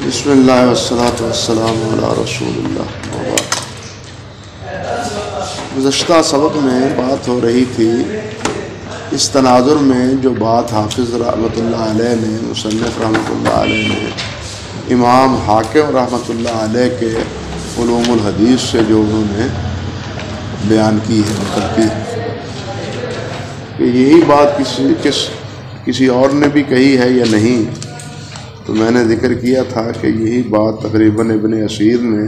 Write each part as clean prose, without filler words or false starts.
بسم اللہ والصلاۃ والسلام علی رسول اللہ. گزشتہ سبق میں بات ہو رہی تھی اس تناظر میں جو بات حافظ رحمۃ اللہ علیہ نے، مصنف رحمۃ اللہ علیہ نے امام حاکم رحمۃ اللہ علیہ کے علوم الحدیث سے جو انہوں نے بیان کی ہے، نقل کی کہ یہی بات کسی اور نے بھی کہی ہے یا نہیں. تو میں نے ذکر کیا تھا کہ یہی بات تقریباً ابن اسیر نے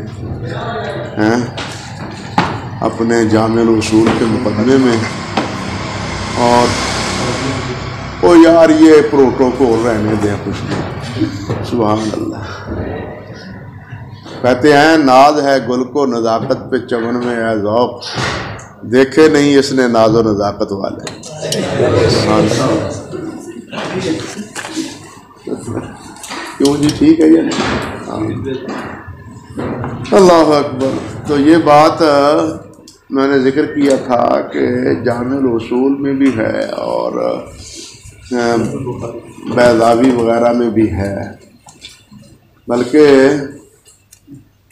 اپنے جامع الاصول کے مقدمے میں، اور او یار یہ پروٹوکول رہنے دیں کچھ بھی، سبحان اللہ. کہتے ہیں ناز ہے گل کو نزاکت پہ چمن میں اے ذوق، دیکھے نہیں اس نے ناز و نزاکت والے. کیوں جی، ٹھیک ہے یا نہیں؟ اللہ اکبر. تو یہ بات میں نے ذکر کیا تھا کہ جامع الاصول میں بھی ہے اور بیضاوی وغیرہ میں بھی ہے. بلکہ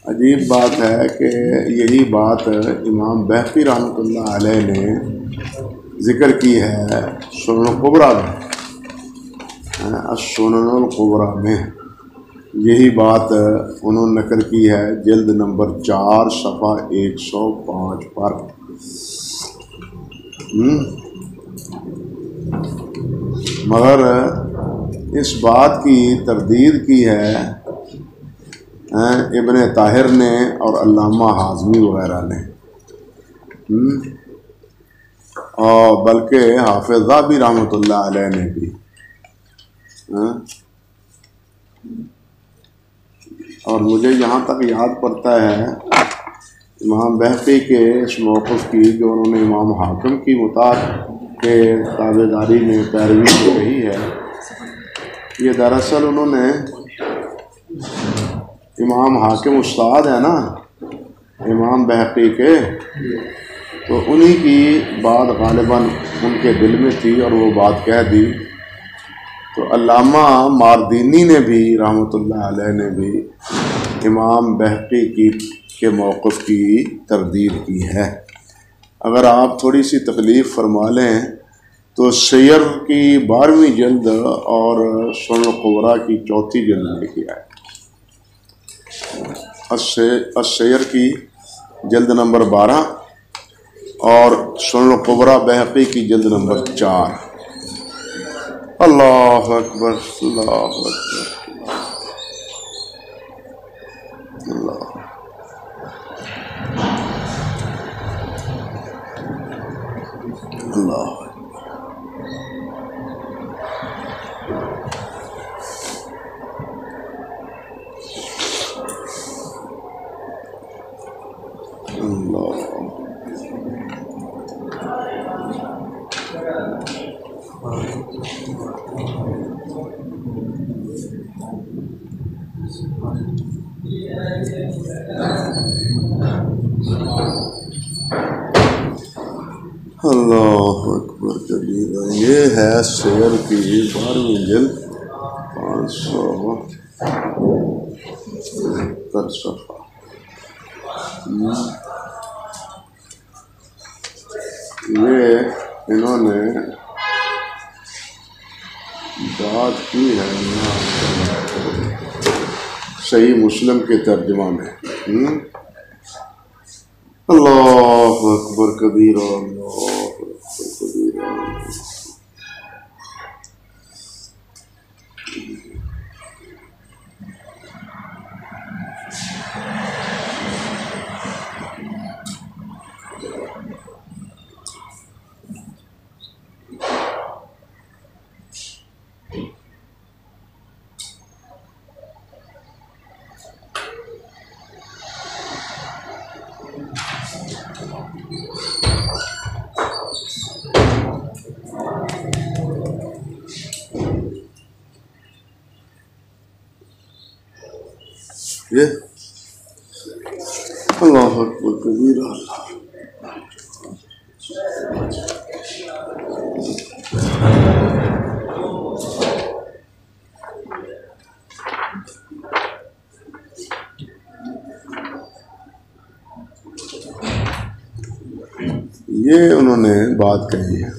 عجیب بات ہے کہ یہی بات امام بہقی رحمۃ اللہ علیہ نے ذکر کی ہے سنن الکبریٰ میں، السنن الکبریٰ میں. یہی بات انہوں نے نقل کی ہے جلد نمبر 4 صفحہ 105 پر. مگر اس بات کی تردید کی ہے ابن طاہر نے اور علامہ حازمی وغیرہ نے، اور بلکہ حافظ ذہبی رحمۃ اللہ علیہ نے بھی. اور مجھے یہاں تک یاد پڑتا ہے امام بہقی کے اس موقف کی جو انہوں نے امام حاکم کی مطابق کے تابع داری میں پیروی کی رہی ہے. یہ دراصل انہوں نے امام حاکم استاد ہے نا امام بہقی کے، تو انہی کی بات غالباً ان کے دل میں تھی اور وہ بات کہہ دی. تو علامہ ماردینی نے بھی رحمۃ اللہ علیہ نے بھی امام بہقی کے موقف کی تردید کی ہے. اگر آپ تھوڑی سی تکلیف فرما لیں تو سیر کی 12ویں جلد اور سنن الکبریٰ کی 4تھی جلد لکھی ہے. السیر کی جلد نمبر 12 اور سنن الکبریٰ بہقی کی جلد نمبر 4. اللہ اکبر، اللہ اکبر، اللہ. اللہ اللہ اکبر کبیرہ. یہ ہے سیر کی 12ویں جلد 573 صفحہ. یہ انہوں نے بات کی ہے صحیح مسلم کے ترجمہ میں. اللہ اکبر کبیرہ، اللہ اکبر کبیرہ. یہ اللہ اکبر کبیرہ. یہ انہوں نے بات کہی ہے۔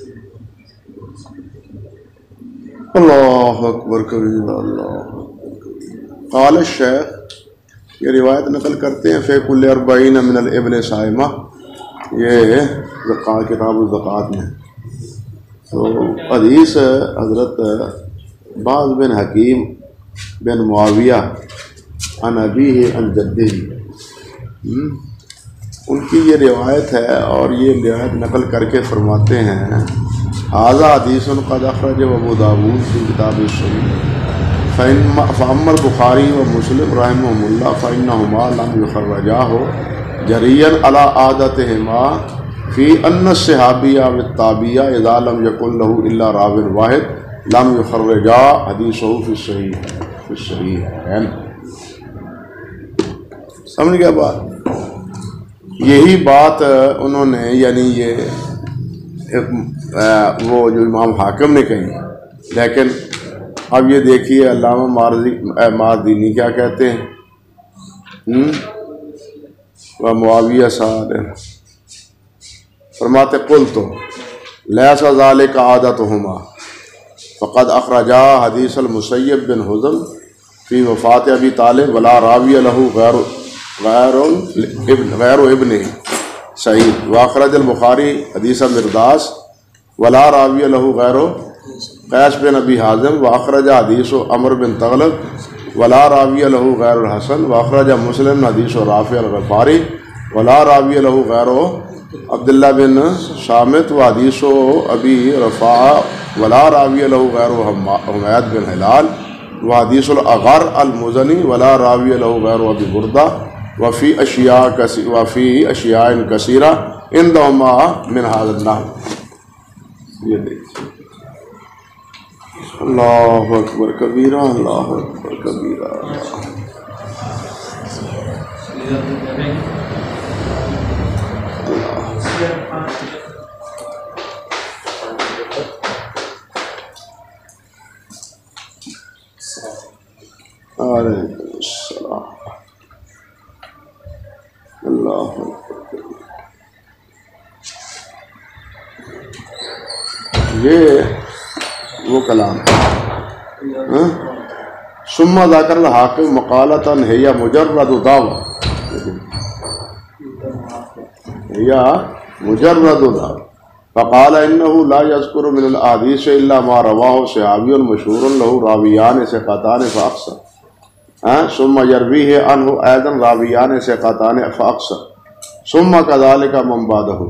اللہ اکبر کبیرہ، اللہ قال الشیخ، یہ روایت نقل کرتے ہیں فی کل 40 من الابل صائمہ، یہ زکوٰۃ کتاب الزکوٰۃ میں۔ تو حدیث حضرت بعض بن حکیم بن معاویہ عن ابیہ عن جدہ، ان کی یہ روایت ہے، اور یہ روایت نقل کر کے فرماتے ہیں ھذا حدیث قد اخرجہ ابو داؤد فی کتاب الصحیح فاما البخاری و مسلم رحمہم اللہ فانہما لم یخرجاہ جریا علی عادتہما فی ان الصحابی والتابعی اذا لم یکن لہ الا راو واحد لم یخرجا حدیثہ فی الصحیحین۔ سمجھ گیا بات؟ یہی بات انہوں نے، یعنی یہ وہ جو امام حاکم نے کہی، لیکن اب یہ دیکھیے علامہ ماردینی کیا کہتے ہیں، معاویہ صاحب فرماتے قلت لیس ذلک عادتہما فقد اخرجا حدیث المسیب بن حزم فی وفات ابی طالب ولا راوی لہ غیر ابن سعید، واخرج البخاری حدیث مرداس ولا راوی لہ غیر قیس بن ابی حازم، واخرج حدیث عمر بن تغلب ولا راوی لہ غیر الحسن، واخرج مسلم حدیث رافع الغفاری ولا راوی لہ غیر عبداللہ بن صامت، و حدیث ابی رفاع ولا راوی لہ غیر حمید بن ہلال، و حدیث الاغر المزنی ولا راوی لہ غیر ابی بردہ، وفی اشیاء کثیرہ عندہما من ھذا النحو۔ یہ دیکھیں، اللہ اکبر کبیرہ، اللہ اکبر کبیرہ۔ علیکم السلام، اللہ اکبر۔ یہ وہ کلام ہے۔ ثم ذکر الحاکم مقالۃ ہی مجرد دعوی، یا مجرد دعوی، فقال انه لا يذكر من الاحاديث الا ما رواه صحابي مشهور له راویان ثقتان فاكثر، ثم يرويه عنه ايضا راویان ثقتان فاكثر، ثم كذلك من بعده۔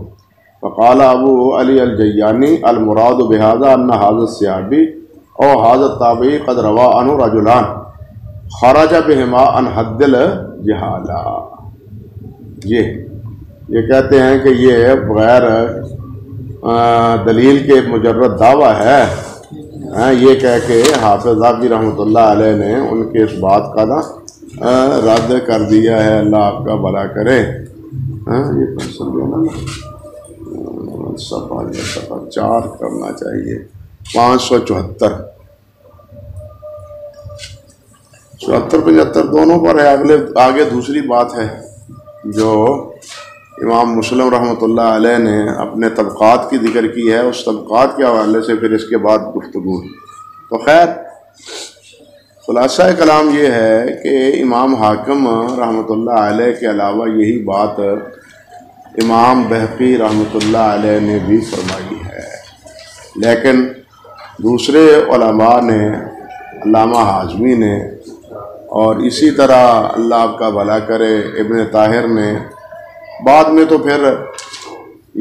فقال ابو علی الجیانی المراد بهذا ان هذا الصحابي او هذا التابعي قد روى عنه رجلان خرج بهما عن حد الجہالہ۔ یہ کہتے ہیں کہ یہ بغیر دلیل کے مجرد دعویٰ ہے، یہ کہہ کے حافظ ذہبی رحمۃ اللہ علیہ نے ان کے اس بات کا نا رد کر دیا ہے، اللہ آپ کا بھلا کرے۔ یہ پسند ہے نا، صفحہ 4 کرنا چاہیے، 574 75 دونوں پر ہے۔ آگے دوسری بات ہے جو امام مسلم رحمۃ اللہ علیہ نے اپنے طبقات کی ذکر کی ہے، اس طبقات کے حوالے سے پھر اس کے بعد گفتگو۔ تو خیر خلاصہ کلام یہ ہے کہ امام حاکم رحمۃ اللہ علیہ کے علاوہ یہی بات امام بہقی رحمۃ اللہ علیہ نے بھی فرمائی ہے، لیکن دوسرے علماء نے، علامہ حازمی نے، اور اسی طرح اللہ آپ کا بھلا کرے ابن طاہر نے، بعد میں تو پھر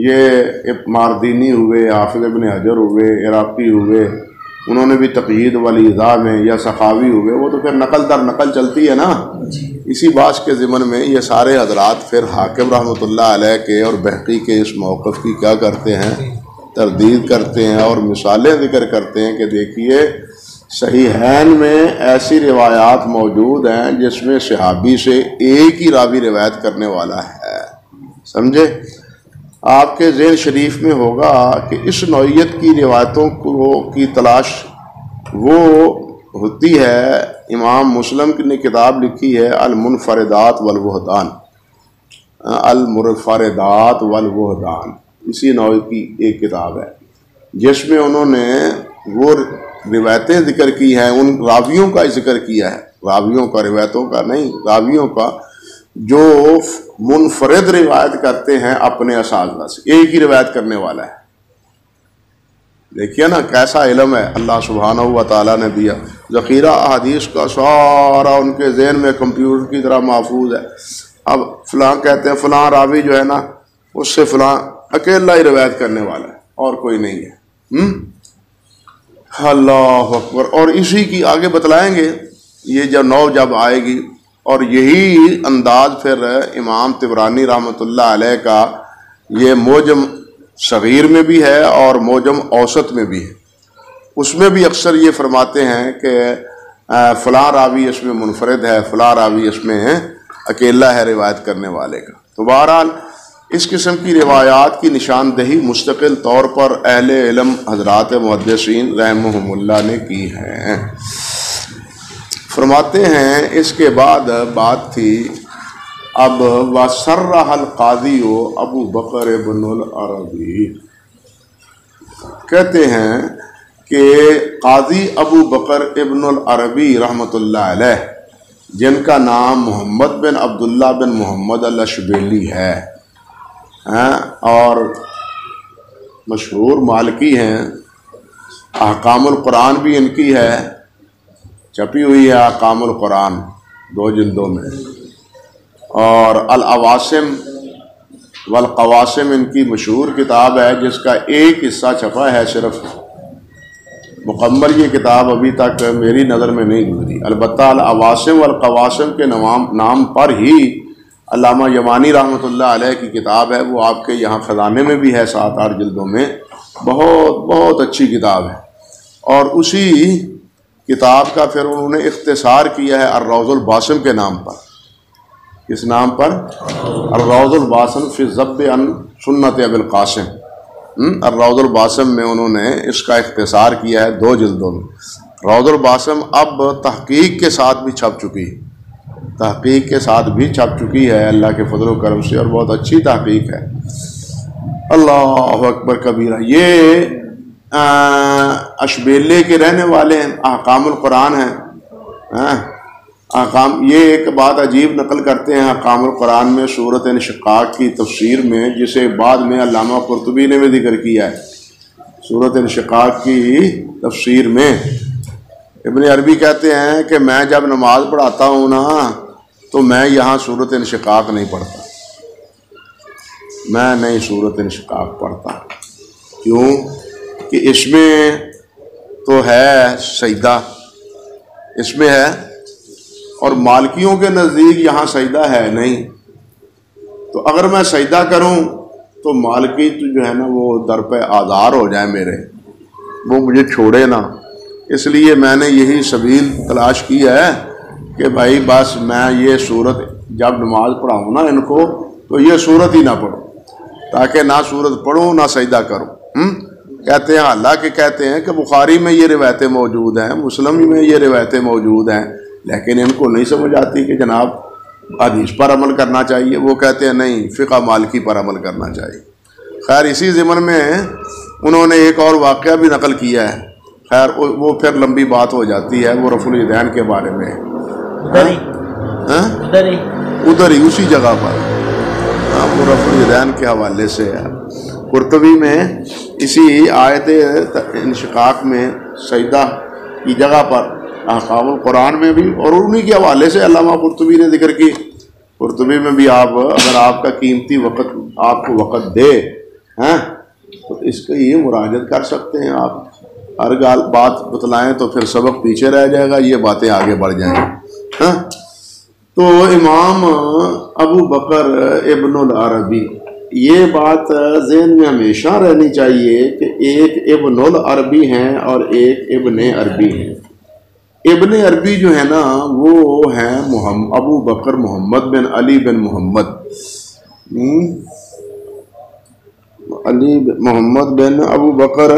یہ ماردینی ہوئے، حافظ ابن حجر ہوئے، عراقی ہوئے، انہوں نے بھی تقیید والاضاء میں، یا سخاوی ہوئے، وہ تو پھر نقل در نقل چلتی ہے نا۔ اسی بات کے ضمن میں یہ سارے حضرات پھر حاکم رحمۃ اللہ علیہ کے اور بہقی کے اس موقف کی کیا کرتے ہیں، تردید کرتے ہیں اور مثالیں ذکر کرتے ہیں کہ دیکھیے صحیحین میں ایسی روایات موجود ہیں جس میں صحابی سے ایک ہی راوی روایت کرنے والا ہے، سمجھے؟ آپ کے ذہن شریف میں ہوگا کہ اس نوعیت کی روایتوں کی تلاش وہ ہوتی ہے۔ امام مسلم نے کتاب لکھی ہے المنفردات والوحدان، المنفردات والوحدان، اسی نوع کی ایک کتاب ہے جس میں انہوں نے وہ روایتیں ذکر کی ہیں، ان راویوں کا ذکر کیا ہے، راویوں کا، روایتوں کا نہیں، راویوں کا، جو منفرد روایت کرتے ہیں اپنے اساتذہ سے، ایک ہی روایت کرنے والا ہے۔ دیکھیے نا کیسا علم ہے اللہ سبحانہ و تعالیٰ نے دیا، ذخیرہ احادیث کا سارا ان کے ذہن میں کمپیوٹر کی طرح محفوظ ہے۔ اب فلاں کہتے ہیں فلاں راوی جو ہے نا اس سے فلاں اکیلا ہی روایت کرنے والا ہے اور کوئی نہیں ہے۔ اللہ اکبر۔ اور اسی کی آگے بتلائیں گے یہ جب جب آئے گی، اور یہی انداز پھر امام طبرانی رحمۃ اللہ علیہ کا یہ موجم صغیر میں بھی ہے اور موجم اوسط میں بھی ہے، اس میں بھی اکثر یہ فرماتے ہیں کہ فلاں راوی اس میں منفرد ہے، فلاں راوی اس میں اکیلا ہے روایت کرنے والے کا۔ تو بہرحال اس قسم کی روایات کی نشاندہی مستقل طور پر اہل علم حضرات محدثین رحمہم اللہ نے کی ہے۔ فرماتے ہیں اس کے بعد بات تھی اب وَسَرَّحَ الْقَاضِيُ ابو بکر ابن العربی، کہتے ہیں کہ قاضی ابو بکر ابن العربی رحمۃ اللہ علیہ، جن کا نام محمد بن عبداللہ بن محمد الاشبیلی ہے اور مشہور مالکی ہیں، احکام القرآن بھی ان کی ہے، چھپی ہوئی ہے احکام القرآن 2 جلدوں میں، اور العواصم والقواسم ان کی مشہور کتاب ہے جس کا ایک حصہ چھپا ہے صرف، مکمل یہ کتاب ابھی تک میری نظر میں نہیں گزری۔ البتہ العواصم والقواسم کے نام پر ہی علامہ یمانی رحمۃ اللہ علیہ کی کتاب ہے، وہ آپ کے یہاں خزانے میں بھی ہے 7-8 جلدوں میں، بہت اچھی کتاب ہے۔ اور اسی کتاب کا پھر انہوں نے اختصار کیا ہے الروض الباسم کے نام پر۔ کس نام پر؟ الروض الباسم فی الذب عن سنت ابی القاسم۔ الروض الباسم میں انہوں نے اس کا اختصار کیا ہے 2 جلدوں میں۔ روض الباسم اب تحقیق کے ساتھ بھی چھپ چکی ہے، تحقیق کے ساتھ بھی چھپ چکی ہے اللہ کے فضل و کرم سے، اور بہت اچھی تحقیق ہے۔ اللہ اکبر کبیرہ۔ یہ اشبیلے کے رہنے والے ہیں، احکام القرآن ہیں۔ احکام، یہ ایک بات عجیب نقل کرتے ہیں احکام القرآن میں سورۃ انشقاق کی تفسیر میں، جسے بعد میں علامہ قرطبی نے بھی ذکر کیا ہے۔ سورۃ انشقاق کی تفسیر میں ابن عربی کہتے ہیں کہ میں جب نماز پڑھاتا ہوں نا تو میں یہاں سورۃ انشقاق نہیں پڑھتا، میں نہیں سورۃ انشقاق پڑھتا۔ کیوں؟ کہ اس میں تو ہے سجدہ، اس میں ہے، اور مالکیوں کے نزدیک یہاں سجدہ ہے نہیں، تو اگر میں سجدہ کروں تو مالکی تو جو ہے نا وہ در پہ آزار ہو جائے میرے، وہ مجھے چھوڑے نا۔ اس لیے میں نے یہی سبیل تلاش کی ہے کہ بھائی بس میں یہ صورت جب نماز پڑھاؤں نا ان کو تو یہ صورت ہی نہ پڑھوں، تاکہ نہ صورت پڑھوں نہ سجدہ کروں۔ کہتے ہیں، حالانکہ کہتے ہیں کہ بخاری میں یہ روایتیں موجود ہیں، مسلم میں یہ روایتیں موجود ہیں، لیکن ان کو نہیں سمجھ آتی کہ جناب حدیث پر عمل کرنا چاہیے۔ وہ کہتے ہیں نہیں، فقہ مالکی پر عمل کرنا چاہیے۔ خیر اسی ضمن میں انہوں نے ایک اور واقعہ بھی نقل کیا ہے، خیر وہ پھر لمبی بات ہو جاتی ہے، وہ رفع الیدین کے بارے میں، ادھر ہی اسی جگہ پر، وہ رفع الیدین کے حوالے سے ہے۔ قرطبی میں اسی آیت انشقاق میں سجدہ کی جگہ پر احکام القرآن میں بھی، اور انہی کے حوالے سے علامہ قرطبی نے ذکر کی۔ قرطبی میں بھی آپ اگر آپ کا قیمتی وقت آپ کو وقت دے تو اس کا یہ مراجعت کر سکتے ہیں آپ، ہر بات بتلائیں تو پھر سبق پیچھے رہ جائے گا، یہ باتیں آگے بڑھ جائیں گی۔ تو امام ابو بکر ابن العربی، یہ بات ذہن میں ہمیشہ رہنی چاہیے کہ ایک ابن العربی ہیں اور ایک ابن عربی ہیں۔ ابن عربی جو ہے نا وہ ہیں ابو بکر محمد بن علی بن محمد، محمد بن ابو بکر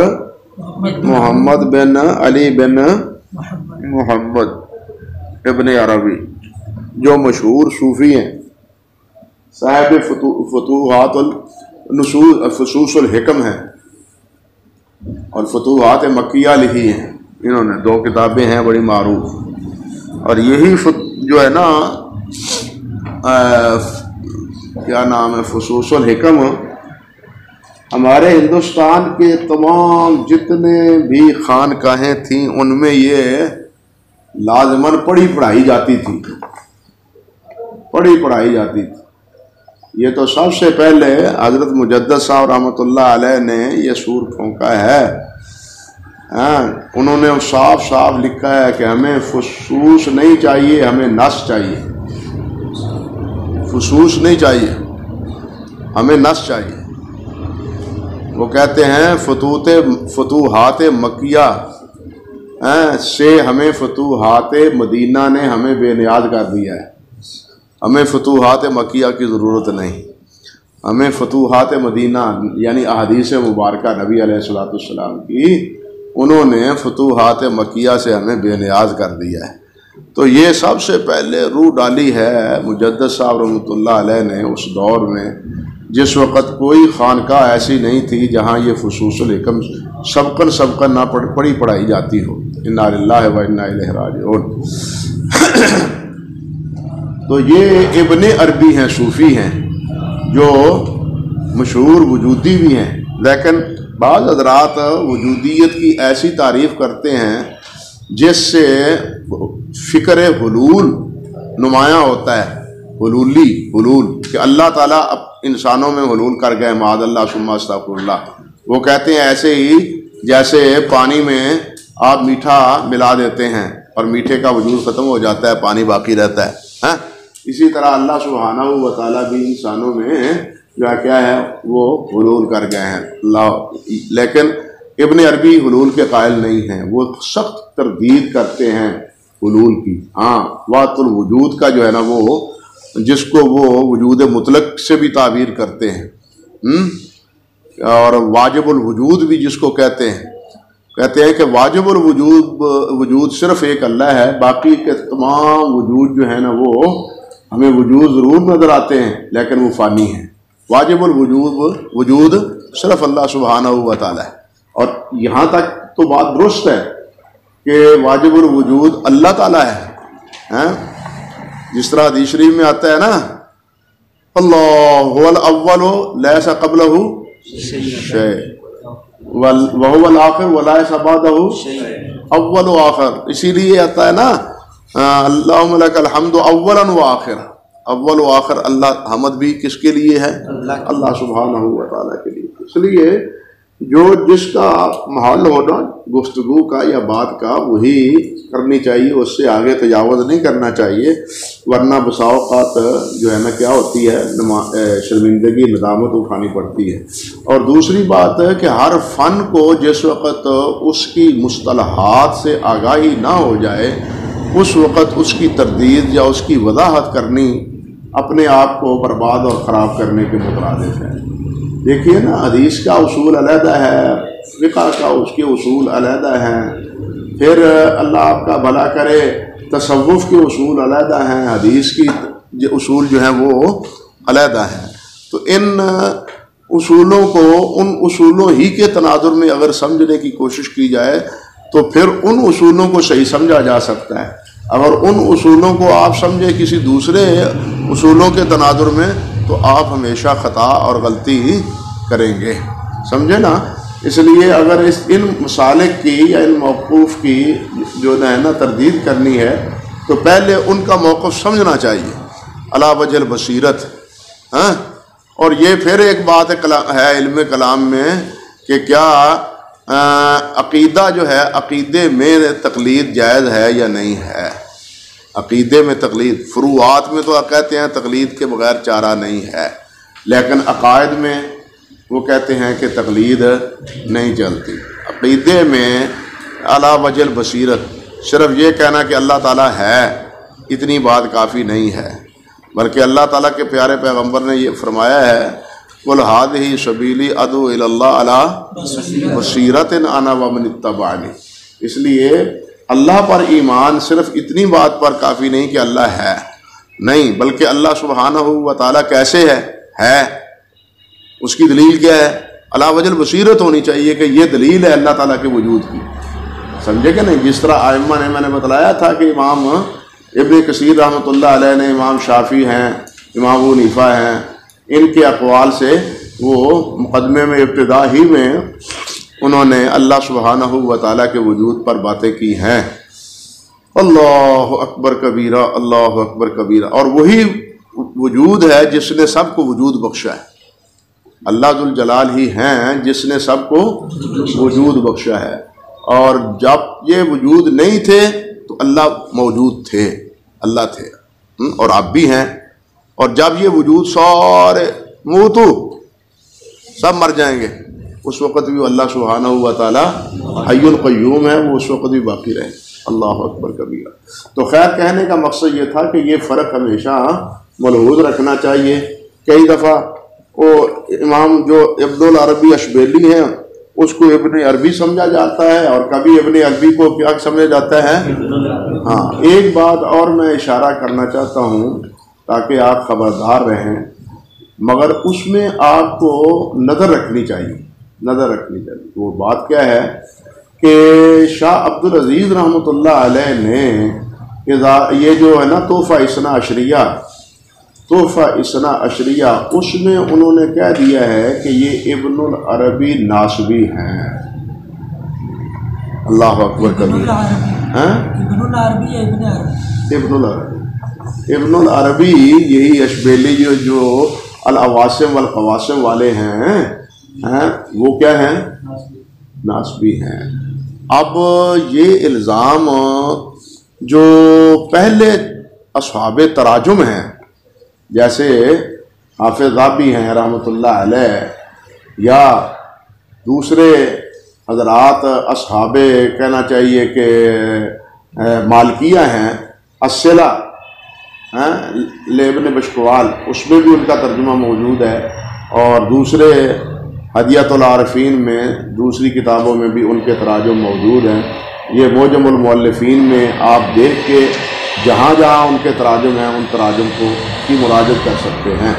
محمد بن علی بن محمد ابن عربی، جو مشہور صوفی ہیں، صاحب فتوحات فصوص الحکم ہے اور فتوحات مکیہ لکھی ہیں انہوں نے، 2 کتابیں ہیں بڑی معروف. اور یہی جو ہے نا کیا نام ہے، فصوص الحکم، ہمارے ہندوستان کے تمام جتنے بھی خانقاہیں تھیں ان میں یہ لازماً پڑھائی جاتی تھی. یہ تو سب سے پہلے حضرت مجدد صاحب رحمۃ اللہ علیہ نے یہ سور پھونکا ہے. انہوں نے صاف صاف لکھا ہے کہ ہمیں فصوص نہیں چاہیے، ہمیں نص چاہیے. فصوص نہیں چاہیے، ہمیں نص چاہیے. وہ کہتے ہیں فتوحات مکیہ سے ہمیں فتوحات مدینہ نے ہمیں بے نیاز کر دیا ہے. ہمیں فتوحات مکیہ کی ضرورت نہیں، ہمیں فتوحات مدینہ یعنی احادیث مبارکہ نبی علیہ الصلوۃ والسلام کی، انہوں نے فتوحات مکیہ سے ہمیں بے نیاز کر دیا ہے. تو یہ سب سے پہلے روح ڈالی ہے مجدد صاحب رحمۃ اللہ علیہ نے اس دور میں، جس وقت کوئی خانقاہ ایسی نہیں تھی جہاں یہ فصوص الحکم سبقاً نہ پڑھائی جاتی ہو. انا للہ و انا الیہ راجعون. تو یہ ابن عربی ہیں، صوفی ہیں، جو مشہور وجودی بھی ہیں، لیکن بعض حضرات وجودیت کی ایسی تعریف کرتے ہیں جس سے فکر حلول نمایاں ہوتا ہے. حلول کہ اللہ تعالیٰ انسانوں میں حلول کر گئے، معاذ اللہ ثم استغفر اللہ. وہ کہتے ہیں ایسے ہی جیسے پانی میں آپ میٹھا ملا دیتے ہیں اور میٹھے کا وجود ختم ہو جاتا ہے، پانی باقی رہتا ہے. اسی طرح اللہ سبحانہ و تعالیٰ بھی انسانوں میں جو کیا ہے وہ حلول کر گئے ہیں اللہ. لیکن ابن عربی حلول کے قائل نہیں ہیں، وہ سخت تردید کرتے ہیں حلول کی. وات الوجود کا جو ہے نا وہ، جس کو وہ وجود مطلق سے بھی تعبیر کرتے ہیں، اور واجب الوجود بھی جس کو کہتے ہیں کہ واجب الوجود صرف ایک اللہ ہے، باقی کے تمام وجود جو ہے نا وہ ہمیں وجود ضرور نظر آتے ہیں لیکن وہ فانی ہیں. واجب وجود صرف اللہ سبحانہ و تعالیٰ ہے. اور یہاں تک تو بات درست ہے کہ واجب الوجود اللہ تعالیٰ ہے. جس طرح حدیث شریف میں آتا ہے نا، اللہ هو الاول لیس قبلہ شیء وهو الآخر ولیس بعدہ اول و آخر. اسی لیے آتا ہے نا اللہم لک الحمد اولا و آخر. اول و آخر اللہ حمد بھی کس کے لیے ہے؟ اللہ سبحانہ و تعالیٰ کے لیے. اس لیے جو جس کا محل ہونا گفتگو کا یا بات کا وہی کرنی چاہیے، اس سے آگے تجاوز نہیں کرنا چاہیے، ورنہ بسا اوقات جو ہے نا کیا ہوتی ہے، شرمندگی ندامت اٹھانی پڑتی ہے. اور دوسری بات ہے کہ ہر فن کو جس وقت اس کی مصطلحات سے آگاہی نہ ہو جائے اس وقت اس کی تردید یا اس کی وضاحت کرنی اپنے آپ کو برباد اور خراب کرنے کے مترادف ہے. دیکھیے نا، حدیث کا اصول علیحدہ ہے، فقہ کا اس کے اصول علیحدہ ہیں، پھر اللہ آپ کا بھلا کرے تصوف کے اصول علیحدہ ہیں، حدیث کی اصول جو ہیں وہ علیحدہ ہیں. تو ان اصولوں کو ان اصولوں ہی کے تناظر میں اگر سمجھنے کی کوشش کی جائے تو پھر ان اصولوں کو صحیح سمجھا جا سکتا ہے. اگر ان اصولوں کو آپ سمجھے کسی دوسرے اصولوں کے تناظر میں تو آپ ہمیشہ خطا اور غلطی کریں گے، سمجھے نا. اس لیے اگر ان مسالک کی یا ان موقوف کی جو ہے نا تردید کرنی ہے تو پہلے ان کا موقف سمجھنا چاہیے علی وجہ البصیرت. اور یہ پھر ایک بات ہے علم کلام میں کہ کیا عقیدہ جو ہے، عقیدے میں تقلید جائز ہے یا نہیں ہے. عقیدے میں تقلید، فروعات میں تو کہتے ہیں تقلید کے بغیر چارہ نہیں ہے، لیکن عقائد میں وہ کہتے ہیں کہ تقلید نہیں چلتی. عقیدے میں علی وجہ البصیرت صرف یہ کہنا کہ اللہ تعالیٰ ہے اتنی بات کافی نہیں ہے، بلکہ اللہ تعالیٰ کے پیارے پیغمبر نے یہ فرمایا ہے قُلْ هَٰذِهِ سَبِيلِي أَدْعُو إِلَى اللَّهِ عَلَىٰ بَصِيرَةٍ أَنَا وَمَنِ اتَّبَعَنِي. اس لیے اللہ پر ایمان صرف اتنی بات پر کافی نہیں کہ اللہ ہے، نہیں، بلکہ اللہ سبحانہ و تعالیٰ کیسے ہے، اس کی دلیل کیا ہے؟ علی وجہ البصیرت ہونی چاہیے کہ یہ دلیل ہے اللہ تعالیٰ کے وجود کی، سمجھے کہ نہیں؟ جس طرح آئمہ نے، میں نے بتلایا تھا کہ امام ابن کثیر رحمۃ اللہ علیہ نے، امام شافعی ہیں، امام ابو حنیفہ ہیں، ان کے اقوال سے وہ مقدمے میں ابتدا ہی میں انہوں نے اللہ سبحانہ و تعالیٰ کے وجود پر باتیں کی ہیں۔ اللہ اکبر کبیرہ، اللہ اکبر کبیرہ۔ اور وہی وجود ہے جس نے سب کو وجود بخشا ہے، اللہ ذوالجلال ہی ہیں جس نے سب کو وجود بخشا ہے۔ اور جب یہ وجود نہیں تھے تو اللہ موجود تھے، اللہ تھے، اور آپ بھی ہیں۔ اور جب یہ وجود سارے موتو سب مر جائیں گے، اس وقت بھی اللہ سبحانہ و تعالیٰ حی القیوم ہے، وہ اس وقت بھی باقی رہے۔ اللہ اکبر کبیرہ۔ تو خیر کہنے کا مقصد یہ تھا کہ یہ فرق ہمیشہ ملحوظ رکھنا چاہیے۔ کئی دفعہ وہ امام جو ابن العربی اشبیلی ہیں اس کو ابن عربی سمجھا جاتا ہے، اور کبھی ابن عربی کو کیا سمجھا جاتا ہے؟ ہاں، ایک بات اور میں اشارہ کرنا چاہتا ہوں تاکہ آپ خبردار رہیں، مگر اس میں آپ کو نظر رکھنی چاہیے، نظر رکھنی چاہیے۔ وہ بات کیا ہے کہ شاہ عبدالعزیز رحمۃ اللہ علیہ نے یہ جو ہے نا تحفہ اثنا عشریہ، تحفہ اثنا عشریہ، اس میں انہوں نے کہہ دیا ہے کہ یہ ابن العربی ناسبی ہیں۔ اللہ اکبر کبیر۔ ابن العربی یہی اشبیلی جو العواصم والقواسم والے ہیں وہ کیا ہیں؟ ناسبی ہیں۔ اب یہ الزام جو پہلے اصحاب تراجم ہیں، جیسے حافظ ذابی ہیں رحمۃ اللہ علیہ، یا دوسرے حضرات اصحاب کہنا چاہیے کہ مالکیہ ہیں، الصلہ لابن بشکوال، اس میں بھی ان کا ترجمہ موجود ہے، اور دوسرے ہدیۃ العارفین میں، دوسری کتابوں میں بھی ان کے تراجم موجود ہیں۔ یہ معجم المؤلفین میں آپ دیکھ کے جہاں جہاں ان کے تراجم ہیں ان تراجم کی مراجعت کر سکتے ہیں،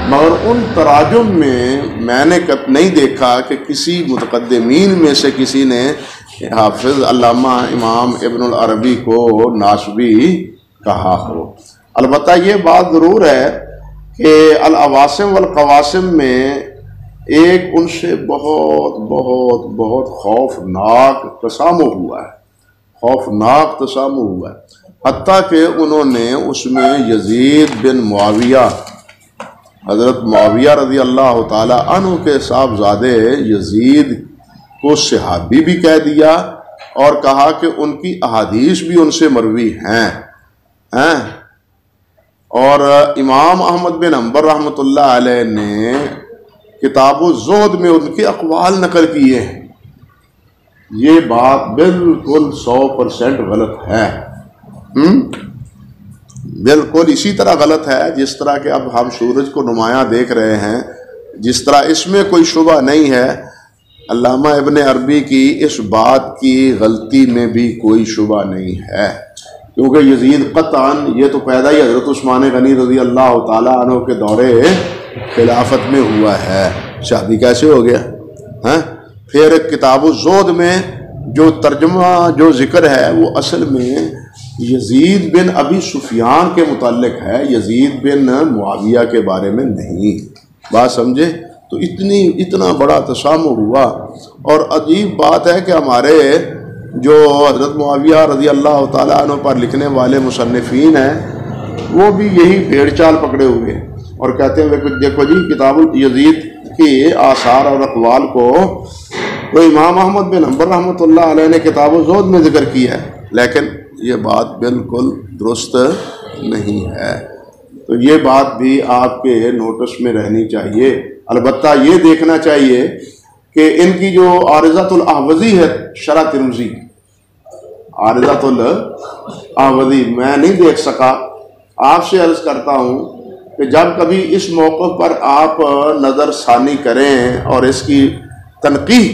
مگر ان تراجم میں نے نہیں دیکھا کہ کسی متقدمین میں سے کسی نے حافظ علامہ امام ابن العربی کو ناسبی کہا ہو۔ البتہ یہ بات ضرور ہے کہ العواصم والقواسم میں ایک ان سے بہت بہت بہت خوفناک تسامح ہوا ہے، خوفناک تسامح ہوا ہے، حتیٰ کہ انہوں نے اس میں یزید بن معاویہ، حضرت معاویہ رضی اللہ تعالی عنہ کے صاحبزادے یزید کو صحابی بھی کہہ دیا، اور کہا کہ ان کی احادیث بھی ان سے مروی ہیں۔ اور امام احمد بن حنبل رحمۃ اللہ علیہ نے کتاب الزہد میں ان کے اقوال نقل کیے ہیں۔ یہ بات بالکل 100% غلط ہے، بالکل اسی طرح غلط ہے جس طرح کہ اب ہم سورج کو نمایاں دیکھ رہے ہیں، جس طرح اس میں کوئی شبہ نہیں ہے۔ علامہ ابن عربی کی اس بات کی غلطی میں بھی کوئی شبہ نہیں ہے، کیونکہ یزید قطعاً یہ تو پیدا ہی حضرت عثمان غنی رضی اللہ تعالیٰ عنہ کے دورے خلافت میں ہوا ہے، شادی کیسے ہو گیا؟ پھر کتاب الزہد میں جو ترجمہ جو ذکر ہے وہ اصل میں یزید بن ابی سفیان کے متعلق ہے، یزید بن معاویہ کے بارے میں نہیں۔ بات سمجھے؟ تو اتنا بڑا تسامح ہوا، اور عجیب بات ہے کہ ہمارے جو حضرت معاویہ رضی اللہ تعالیٰ عنہ پر لکھنے والے مصنفین ہیں وہ بھی یہی بھیڑ چال پکڑے ہوئے، اور کہتے ہیں دیکھو جی کتاب یزید کی آثار اور اقوال کو تو امام احمد بن حنبل رحمۃ اللہ علیہ نے کتاب الزہد میں ذکر کیا ہے، لیکن یہ بات بالکل درست نہیں ہے۔ تو یہ بات بھی آپ کے نوٹس میں رہنی چاہیے۔ البتہ یہ دیکھنا چاہیے کہ ان کی جو عارضۃ الاحوذی ہے، شرح ترمذی عارضۃ الاحوذی میں نہیں دیکھ سکا، آپ سے عرض کرتا ہوں کہ جب کبھی اس موقع پر آپ نظر ثانی کریں اور اس کی تنقیح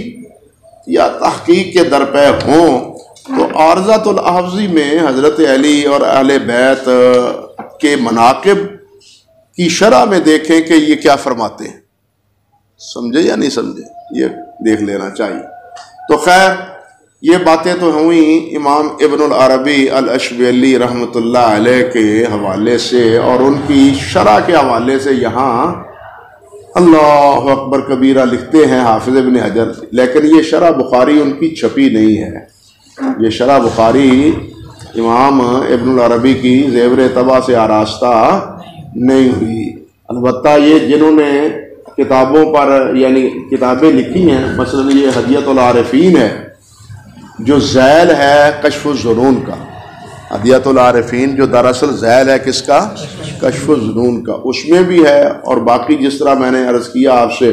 یا تحقیق کے درپے ہوں تو عارضۃ الاحوذی میں حضرت علی اور اہل بیت کے مناقب کی شرح میں دیکھیں کہ یہ کیا فرماتے ہیں۔ سمجھے یا نہیں سمجھے یہ دیکھ لینا چاہیے۔ تو خیر یہ باتیں تو ہوئیں امام ابن العربی الاشبیلی رحمۃ اللہ علیہ کے حوالے سے، اور ان کی شرح کے حوالے سے یہاں اللہ اکبر کبیرہ لکھتے ہیں حافظ ابن حجر، لیکن یہ شرح بخاری ان کی چھپی نہیں ہے، یہ شرح بخاری امام ابن العربی کی زیور طبع سے آراستہ نہیں ہوئی۔ البتہ یہ جنہوں نے کتابوں پر یعنی کتابیں لکھی ہیں، مثلا یہ ہدیۃ العارفین ہے جو ذیل ہے کشف الظنون کا، ہدیۃ العارفین جو دراصل ذیل ہے کس کا؟ کشف الظنون کا، اس میں بھی ہے، اور باقی جس طرح میں نے عرض کیا آپ سے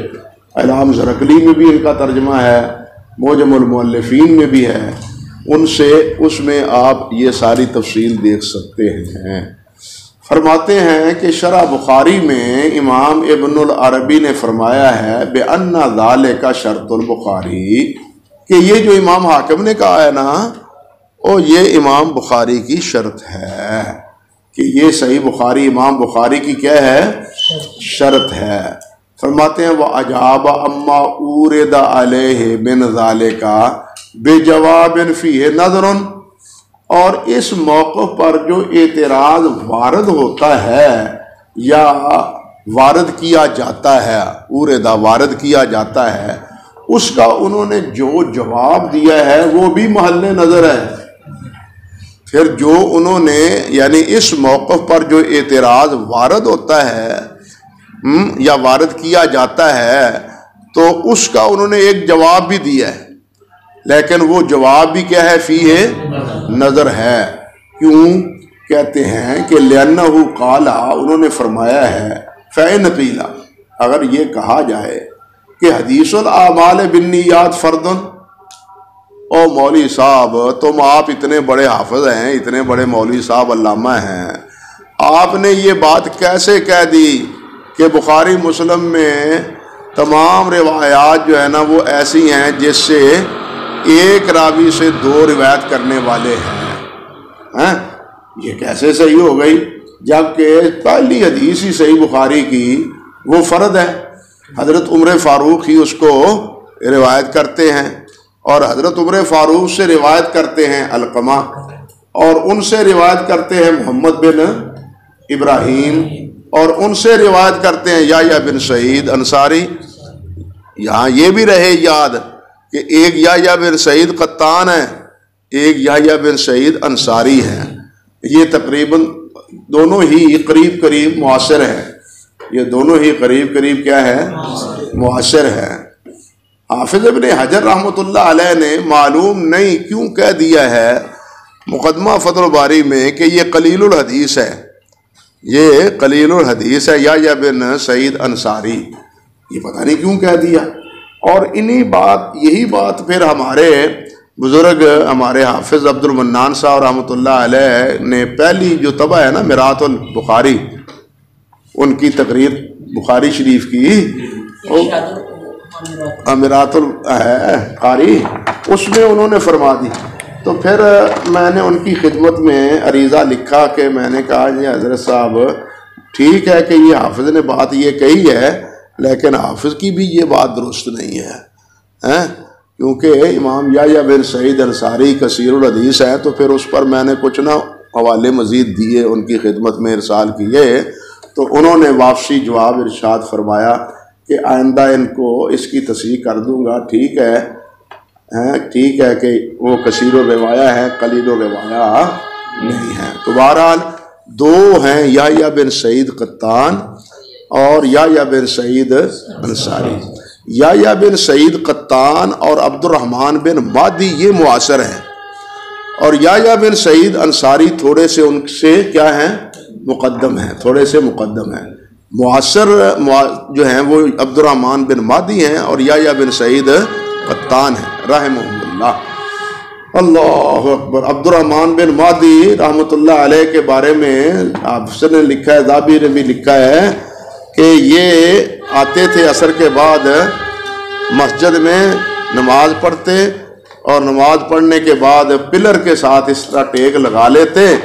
اعلام زرقلی میں بھی ان کا ترجمہ ہے، معجم المؤلفین میں بھی ہے، ان سے اس میں آپ یہ ساری تفصیل دیکھ سکتے ہیں۔ فرماتے ہیں کہ شرح بخاری میں امام ابن العربی نے فرمایا ہے بِأَنَّ ذَلِكَ شرط البخاری، کہ یہ جو امام حاکم نے کہا ہے نا یہ امام بخاری کی شرط ہے، کہ یہ صحیح بخاری امام بخاری کی کیا ہے؟ شرط ہے۔ فرماتے ہیں وَأَجَابَ أَمَّا أُورِدَ عَلَيْهِ مِنْ ذَلِكَ بِجَوَابٍ فِيهِ نَظْرٌ، اور اس موقع پر جو اعتراض وارد ہوتا ہے یا وارد کیا جاتا ہے، اوردہ وارد کیا جاتا ہے، اس کا انہوں نے جو جواب دیا ہے وہ بھی محل نظر ہے۔ پھر جو انہوں نے یعنی اس موقع پر جو اعتراض وارد ہوتا ہے یا وارد کیا جاتا ہے تو اس کا انہوں نے ایک جواب بھی دیا ہے، لیکن وہ جواب بھی کیا ہے؟ فیہ نظر ہے۔ کیوں کہتے ہیں کہ لِأَنَّهُ قَالَ، انہوں نے فرمایا ہے فَإِنْ قِيلَ، اگر یہ کہا جائے کہ حدیث الاعمال بالنیات فرد، او مولوی صاحب تم آپ اتنے بڑے حافظ ہیں، اتنے بڑے مولوی صاحب علامہ ہیں، آپ نے یہ بات کیسے کہہ دی کہ بخاری مسلم میں تمام روایات جو ہے نا وہ ایسی ہیں جس سے ایک راوی سے دو روایت کرنے والے ہیں؟ یہ کیسے صحیح ہو گئی جبکہ پہلی حدیث ہی صحیح بخاری کی وہ فرد ہے، حضرت عمر فاروق ہی اس کو روایت کرتے ہیں، اور حضرت عمر فاروق سے روایت کرتے ہیں علقمہ، اور ان سے روایت کرتے ہیں محمد بن ابراہیم، اور ان سے روایت کرتے ہیں یحییٰ بن سعید انصاری۔ یہاں یہ بھی رہے یاد کہ ایک یحییٰ بن سعید قطان ہے، ایک یحییٰ بن سعید انصاری ہے، یہ تقریباً دونوں ہی قریب قریب معاصر ہیں، یہ دونوں ہی قریب قریب کیا ہے؟ معاصر ہے۔ حافظ ابن حجر رحمۃ اللہ علیہ نے معلوم نہیں کیوں کہہ دیا ہے مقدمہ فتح الباری میں کہ یہ قلیل الحدیث ہے، یہ قلیل الحدیث ہے یحییٰ بن سعید انصاری، یہ پتہ نہیں کیوں کہہ دیا۔ اور یہی بات پھر ہمارے بزرگ ہمارے حافظ عبد المنان صاحب رحمۃ اللہ علیہ نے پہلی جو طبع ہے نا مرآت البخاری، ان کی تقریر بخاری شریف کی مرآت القاری، اس میں انہوں نے فرما دی۔ تو پھر میں نے ان کی خدمت میں عریضہ لکھا کہ میں نے کہا یہ حضرت صاحب ٹھیک ہے کہ یہ حافظ نے بات یہ کہی ہے، لیکن حافظ کی بھی یہ بات درست نہیں ہے، کیونکہ امام یحییٰ بن سعید انصاری کثیر الحدیث ہے، تو پھر اس پر میں نے کچھ نہ حوالے مزید دیے، ان کی خدمت میں ارسال کیے، تو انہوں نے واپسی جواب ارشاد فرمایا کہ آئندہ ان کو اس کی تصحیح کر دوں گا، ٹھیک ہے کہ وہ کثیر الروایہ ہے، قلیل الروایہ نہیں ہے۔ تو بہرحال دو ہیں یحییٰ بن سعید قطان اور یحییٰ بن سعید انصاری۔ یحییٰ بن سعید قطان اور عبد الرحمن بن مہدی یہ معاصر ہیں، اور یحییٰ بن سعید انصاری تھوڑے سے ان سے کیا ہیں؟ مقدم ہیں، تھوڑے سے مقدم ہیں۔ معاصر جو ہیں وہ عبد الرحمن بن مہدی ہیں اور یحییٰ بن سعید قطان ہیں رحمہم اللہ۔ اللہ اکبر۔ عبد الرحمن بن مہدی رحمۃ اللہ علیہ کے بارے میں حافظ نے لکھا ہے، ذابی نے بھی لکھا ہے کہ یہ آتے تھے عصر کے بعد مسجد میں نماز پڑھتے، اور نماز پڑھنے کے بعد پلر کے ساتھ اس طرح ٹیک لگا لیتے،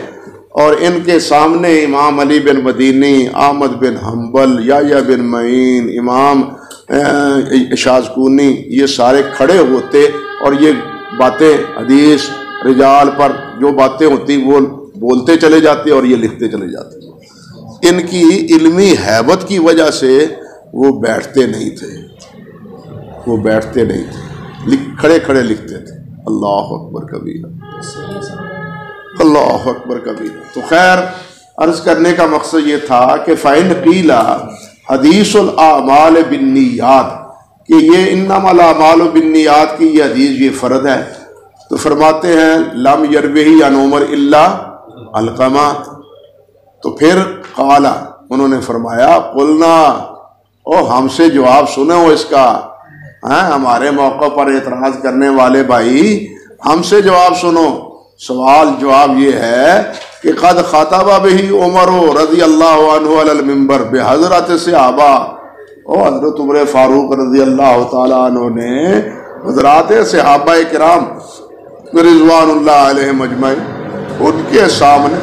اور ان کے سامنے امام علی بن مدینی، احمد بن حنبل، یحییٰ بن معین، امام شازکونی، یہ سارے کھڑے ہوتے اور یہ باتیں حدیث رجال پر جو باتیں ہوتی وہ بولتے چلے جاتے اور یہ لکھتے چلے جاتے. ان کی علمی ہیبت کی وجہ سے وہ بیٹھتے نہیں تھے، کھڑے کھڑے لکھتے تھے. اللہ اکبر کبیرہ، اللہ اکبر کبیرہ. تو خیر عرض کرنے کا مقصد یہ تھا کہ فَإِنْ قِيلَ حدیث الاعمال بالنیات، کہ یہ انما الاعمال بالنیات کی یہ حدیث یہ فرد ہے، تو فرماتے ہیں لم یروہ عن عمر الا علقمہ. تو پھر قال، انہوں نے فرمایا قلنا، ہم سے جواب سنو اس کا. ہمارے موقع پر اعتراض کرنے والے بھائی ہم سے جواب سنو. سوال جواب یہ ہے کہ قد خطب بہ عمر رضی اللہ عنہ علی المنبر بحضرت صحابہ، حضرت عمر فاروق رضی اللہ تعالیٰ عنہ نے حضرات صحابہ کرام رضوان اللہ علیہم اجمعین ان کے سامنے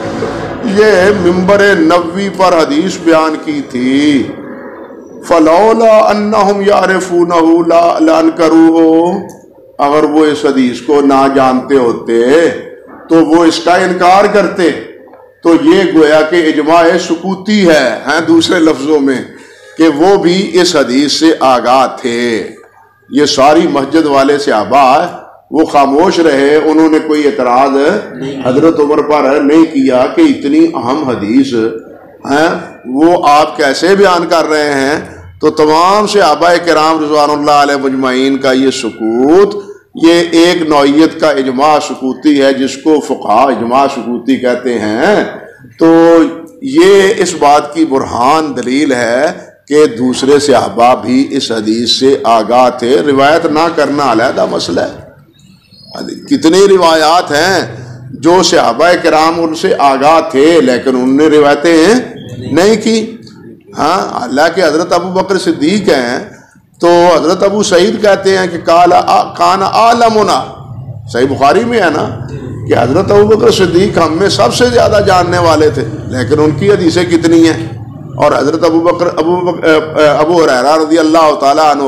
یہ منبر نبوی پر حدیث بیان کی تھی. فلولا انہم یعرفونہ لانکروہ، اگر وہ اس حدیث کو نہ جانتے ہوتے تو وہ اس کا انکار کرتے. تو یہ گویا کہ اجماع سکوتی ہے، دوسرے لفظوں میں کہ وہ بھی اس حدیث سے آگاہ تھے. یہ ساری مسجد والے صحابہ وہ خاموش رہے، انہوں نے کوئی اعتراض حضرت عمر پر نہیں کیا کہ اتنی اہم حدیث وہ آپ کیسے بیان کر رہے ہیں. تو تمام صحابہ کرام رضوان اللہ علیہ مجمعین کا یہ سکوت یہ ایک نوعیت کا اجماع سکوتی ہے جس کو فقہاء اجماع سکوتی کہتے ہیں. تو یہ اس بات کی برہان دلیل ہے کہ دوسرے صحابہ بھی اس حدیث سے آگاہ تھے. روایت نہ کرنا علیحدہ مسئلہ ہے. کتنی روایات ہیں جو صحابہ کرام ان سے آگاہ تھے لیکن انہوں نے روایتیں نہیں کی. اللہ کے حضرت ابو بکر صدیق ہیں تو حضرت ابو سعید کہتے ہیں کہ کان عالمنا، صحیح بخاری میں ہے نا کہ حضرت ابو بکر صدیق ہم میں سب سے زیادہ جاننے والے تھے، لیکن ان کی حدیثیں کتنی ہیں. اور حضرت ابو ہریرہ رضی اللہ تعالیٰ عنہ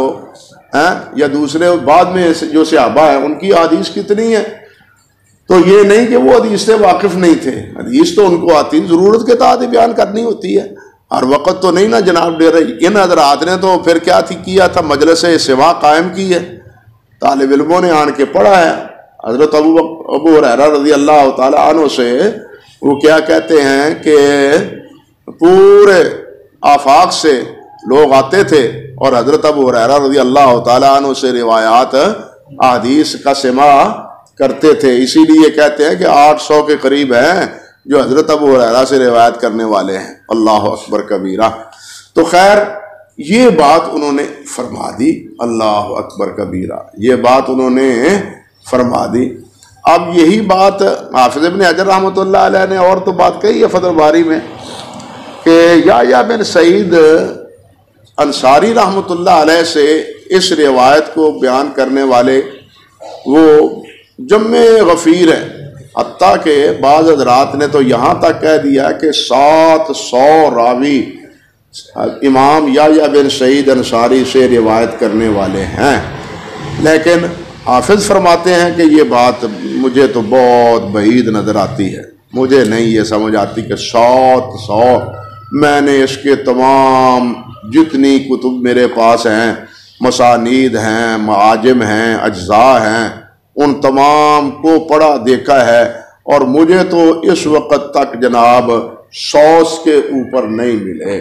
یا دوسرے بعد میں جو صحابہ ہیں ان کی حدیث کتنی ہے. تو یہ نہیں کہ وہ حدیث سے واقف نہیں تھے، حدیث تو ان کو آتی، ضرورت کے تحت بیان کرنی ہوتی ہے، ہر وقت تو نہیں نا جناب ڈے رہی. ان حضرات نے تو پھر کیا کیا تھا، مجلس سوا قائم کی ہے، طالب علموں نے آن کے پڑھا ہے. حضرت ابو ہریرہ رضی اللہ تعالیٰ عنہ سے وہ کیا کہتے ہیں کہ پورے آفاق سے لوگ آتے تھے اور حضرت ابو ہریرہ رضی اللہ تعالیٰ عنہ سے روایات احادیث کا سماع کرتے تھے. اسی لیے کہتے ہیں کہ 800 کے قریب ہیں جو حضرت ابو ہریرہ سے روایت کرنے والے ہیں. اللہ اکبر کبیرہ. تو خیر یہ بات انہوں نے فرما دی، اللہ اکبر کبیرہ، یہ بات انہوں نے فرما دی. اب یہی بات حافظ ابن حجر رحمۃ اللہ علیہ نے اور تو بات کہی ہے فتح الباری میں کہ یا بن سعید انصاری رحمۃ اللہ علیہ سے اس روایت کو بیان کرنے والے وہ جمع غفیر ہے، حتیٰ کہ بعض حضرات نے تو یہاں تک کہہ دیا کہ 700 راوی امام یا بن سعید انصاری سے روایت کرنے والے ہیں. لیکن حافظ فرماتے ہیں کہ یہ بات مجھے تو بہت بعید نظر آتی ہے، مجھے نہیں یہ سمجھ آتی کہ 700. میں نے اس کے تمام جتنی کتب میرے پاس ہیں، مسانید ہیں، معاجم ہیں، اجزاء ہیں، ان تمام کو پڑھا دیکھا ہے اور مجھے تو اس وقت تک جناب 100 کے اوپر نہیں ملے.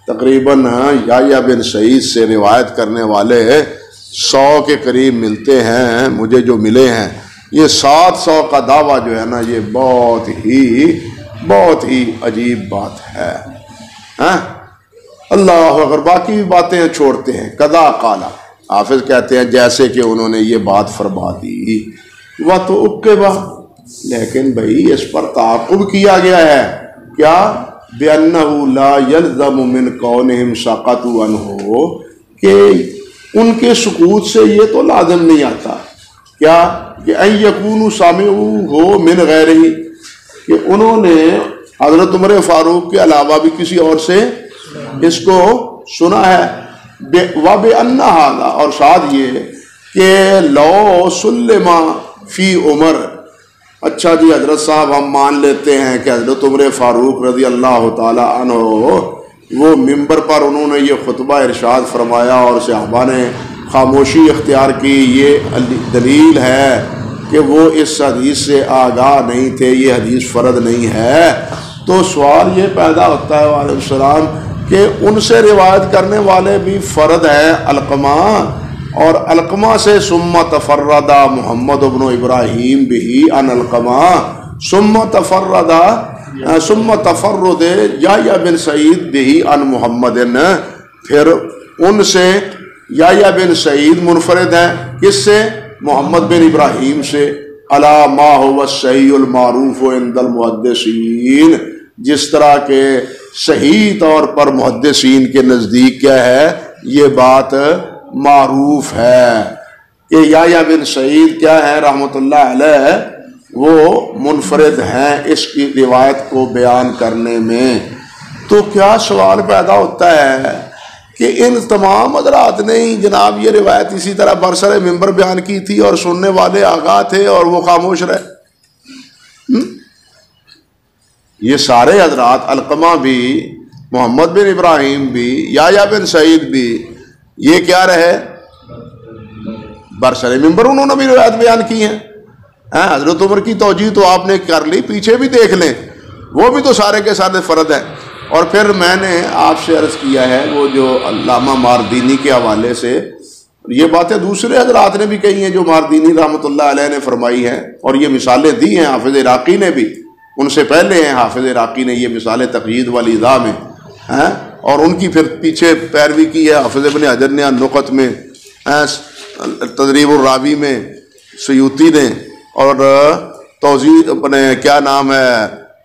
تقریباً یا بن سعید سے روایت کرنے والے 100 کے قریب ملتے ہیں مجھے جو ملے ہیں. یہ 700 کا دعویٰ جو ہے نا یہ بہت ہی عجیب بات ہے. اللہ اگر باقی باتیں چھوڑتے ہیں قضا قالا، حافظ کہتے ہیں جیسے کہ انہوں نے یہ بات فرما دی وہ تو اکبا، لیکن بھائی اس پر تعاقب کیا گیا ہے کیا بِأَنَّهُ لَا يَلْزَمُ مِنْ كَوْنِهِمْ سَقَطُوا عَنْهُ، کہ ان کے سکوت سے یہ تو لازم نہیں آتا کیا کہ أَن يَكُونُوا سَامِعُوهُ مِنْ غَيْرِهِ، کہ انہوں نے حضرت عمر فاروق کے علاوہ بھی کسی اور سے اس کو سنا ہے. وَبِأَنَّ هَذَا، اور ساتھ یہ کہ لو سلما فی عمر، اچھا جی حضرت صاحب ہم مان لیتے ہیں کہ حضرت عمر فاروق رضی اللہ تعالی عنہ وہ ممبر پر انہوں نے یہ خطبہ ارشاد فرمایا اور صحابہ نے خاموشی اختیار کی، یہ دلیل ہے کہ وہ اس حدیث سے آگاہ نہیں تھے، یہ حدیث فرد نہیں ہے۔ تو سوال یہ پیدا ہوتا ہے وعلیکم السلام کہ ان سے روایت کرنے والے بھی فرد ہیں علقمہ، اور علقمہ سے ثم تفرد محمد بن ابراہیم بھی عن علقمہ، ثم تفرد یحییٰ بن سعید بھی عن محمد، پھر ان سے یحییٰ بن سعید منفرد ہیں، کس سے؟ محمد بن ابراہیم سے، علی ما هو الصحیح المعروف عند المحدثین، جس طرح کہ صحیح طور پر محدثین کے نزدیک کیا ہے، یہ بات معروف ہے کہ یحییٰ بن سعید کیا ہے رحمۃ اللہ علیہ، وہ منفرد ہیں اس کی روایت کو بیان کرنے میں۔ تو کیا سوال پیدا ہوتا ہے کہ ان تمام حضرات نے ہی جناب یہ روایت اسی طرح برسر ممبر بیان کی تھی اور سننے والے آگاہ تھے اور وہ خاموش رہے؟ یہ سارے حضرات علقمہ بھی، محمد بن ابراہیم بھی، یحییٰ بن سعید بھی، یہ کیا رہے؟ برسر ممبر انہوں نے بھی روایت بیان کی ہیں۔ حضرت عمر کی توجیہ تو آپ نے کر لی، پیچھے بھی دیکھ لیں، وہ بھی تو سارے کے سارے فرد ہیں۔ اور پھر میں نے آپ سے عرض کیا ہے وہ جو علامہ ماردینی کے حوالے سے یہ باتیں دوسرے حضرات نے بھی کہی ہیں جو ماردینی رحمۃ اللہ علیہ نے فرمائی ہیں، اور یہ مثالیں دی ہیں حافظ عراقی نے بھی، ان سے پہلے ہیں حافظ عراقی نے یہ مثالیں تقیید والاضاء میں، اور ان کی پھر پیچھے پیروی کی ہے حافظ ابن حجر نے نقط میں، تدریب الراوی میں سیوطی نے، اور توضیح اپنے کیا نام ہے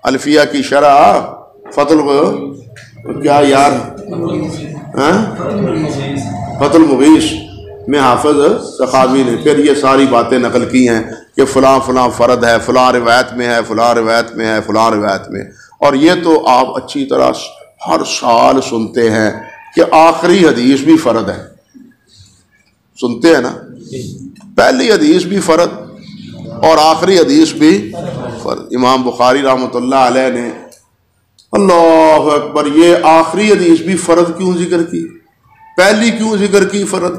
الفیہ کی شرح کیا یار فتح المغیث میں حافظ سخاوی نے پھر یہ ساری باتیں نقل کی ہیں کہ فلاں فلاں فرد ہے، فلاں روایت میں ہے، فلاں روایت میں ہے، فلاں روایت میں۔ اور یہ تو آپ اچھی طرح ہر سال سنتے ہیں کہ آخری حدیث بھی فرد ہے، سنتے ہیں نا، پہلی حدیث بھی فرد اور آخری حدیث بھی فرد۔ امام بخاری رحمۃ اللہ علیہ نے اللہ اکبر یہ آخری حدیث بھی فرد کیوں ذکر کی، پہلی کیوں ذکر کی فرد،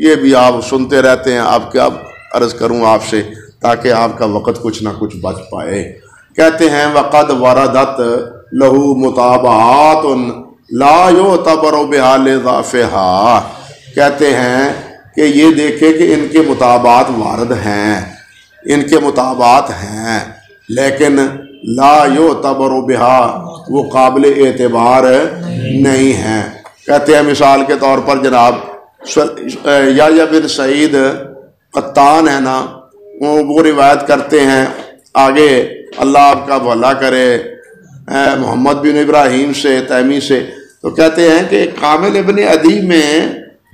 یہ بھی آپ سنتے رہتے ہیں۔ آپ کیا عرض کروں آپ سے تاکہ آپ کا وقت کچھ نہ کچھ بچ پائے۔ کہتے ہیں وقد وردت لہو متابعات لا یعتبر بحال ضعفہا، کہتے ہیں کہ یہ دیکھے کہ ان کے متابعات وارد ہیں، ان کے متابعات ہیں، لیکن لا یعتبر بہا وہ قابل اعتبار نہیں ہیں۔ کہتے ہیں مثال کے طور پر جناب یحییٰ بن سعید قطان ہے نا، وہ روایت کرتے ہیں آگے اللہ آپ کا بھلا کرے محمد بن ابراہیم سے تیمی سے، تو کہتے ہیں کہ کامل ابن عدی میں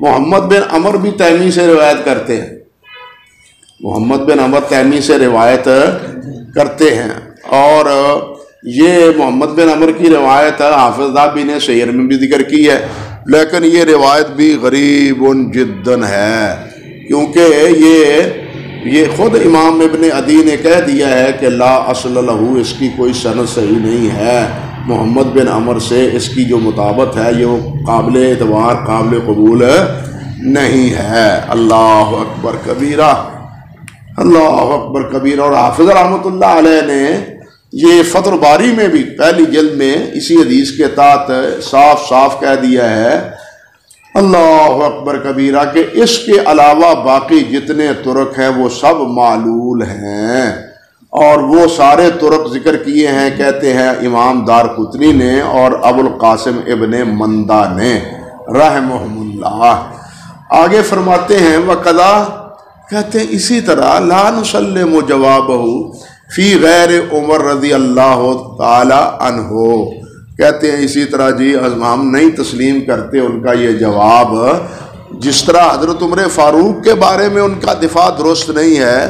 محمد بن عمر بھی تیمی سے روایت کرتے ہیں، محمد بن عمر تیمی سے روایت کرتے ہیں، اور یہ محمد بن عمر کی روایت حافظ ذہبی نے سیر میں بھی ذکر کی ہے، لیکن یہ روایت بھی غریب جداً ہے، کیونکہ یہ خود امام ابن عدی نے کہہ دیا ہے کہ لا اصل لہو، اس کی کوئی سند صحیح نہیں ہے، محمد بن عمر سے اس کی جو مطابقت ہے یہ قابل اعتبار قابل قبول نہیں ہے۔ اللہ اکبر کبیرہ، اللہ اکبر کبیرہ۔ اور حافظ رحمۃ اللہ علیہ نے یہ فتح الباری میں بھی پہلی جلد میں اسی حدیث کے تحت صاف صاف کہہ دیا ہے اللہ اکبر کبیرہ کہ اس کے علاوہ باقی جتنے طرق ہیں وہ سب معلول ہیں، اور وہ سارے طرق ذکر کیے ہیں کہتے ہیں امام دارقطنی نے اور ابو القاسم ابن مندہ نے رحمہم اللہ۔ آگے فرماتے ہیں وقضا، کہتے ہیں اسی طرح لا نسلم جوابہ فی غیر عمر رضی اللہ تعالی عنہ، کہتے ہیں اسی طرح جی ہم نہیں تسلیم کرتے ان کا یہ جواب، جس طرح حضرت عمر فاروق کے بارے میں ان کا دفاع درست نہیں ہے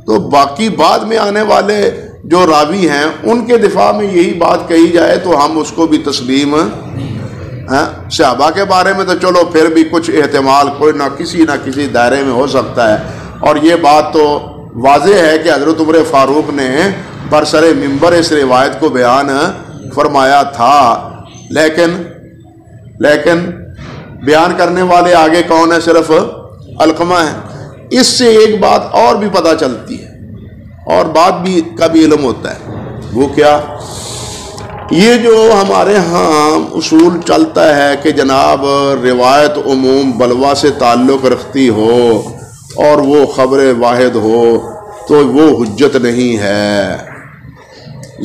تو باقی بعد میں آنے والے جو راوی ہیں ان کے دفاع میں یہی بات کہی جائے تو ہم اس کو بھی تسلیم صحابہ کے بارے میں تو چلو پھر بھی کچھ احتمال کوئی نہ کسی دائرے میں ہو سکتا ہے، اور یہ بات تو واضح ہے کہ حضرت عمر فاروق نے برسر منبر اس روایت کو بیان فرمایا تھا، لیکن بیان کرنے والے آگے کون ہے؟ صرف علقمہ ہے۔ اس سے ایک بات اور بھی پتہ چلتی ہے، اور بات بھی کا بھی علم ہوتا ہے، وہ کیا؟ یہ جو ہمارے ہاں اصول چلتا ہے کہ جناب روایت عموم بلوا سے تعلق رکھتی ہو اور وہ خبر واحد ہو تو وہ حجت نہیں ہے۔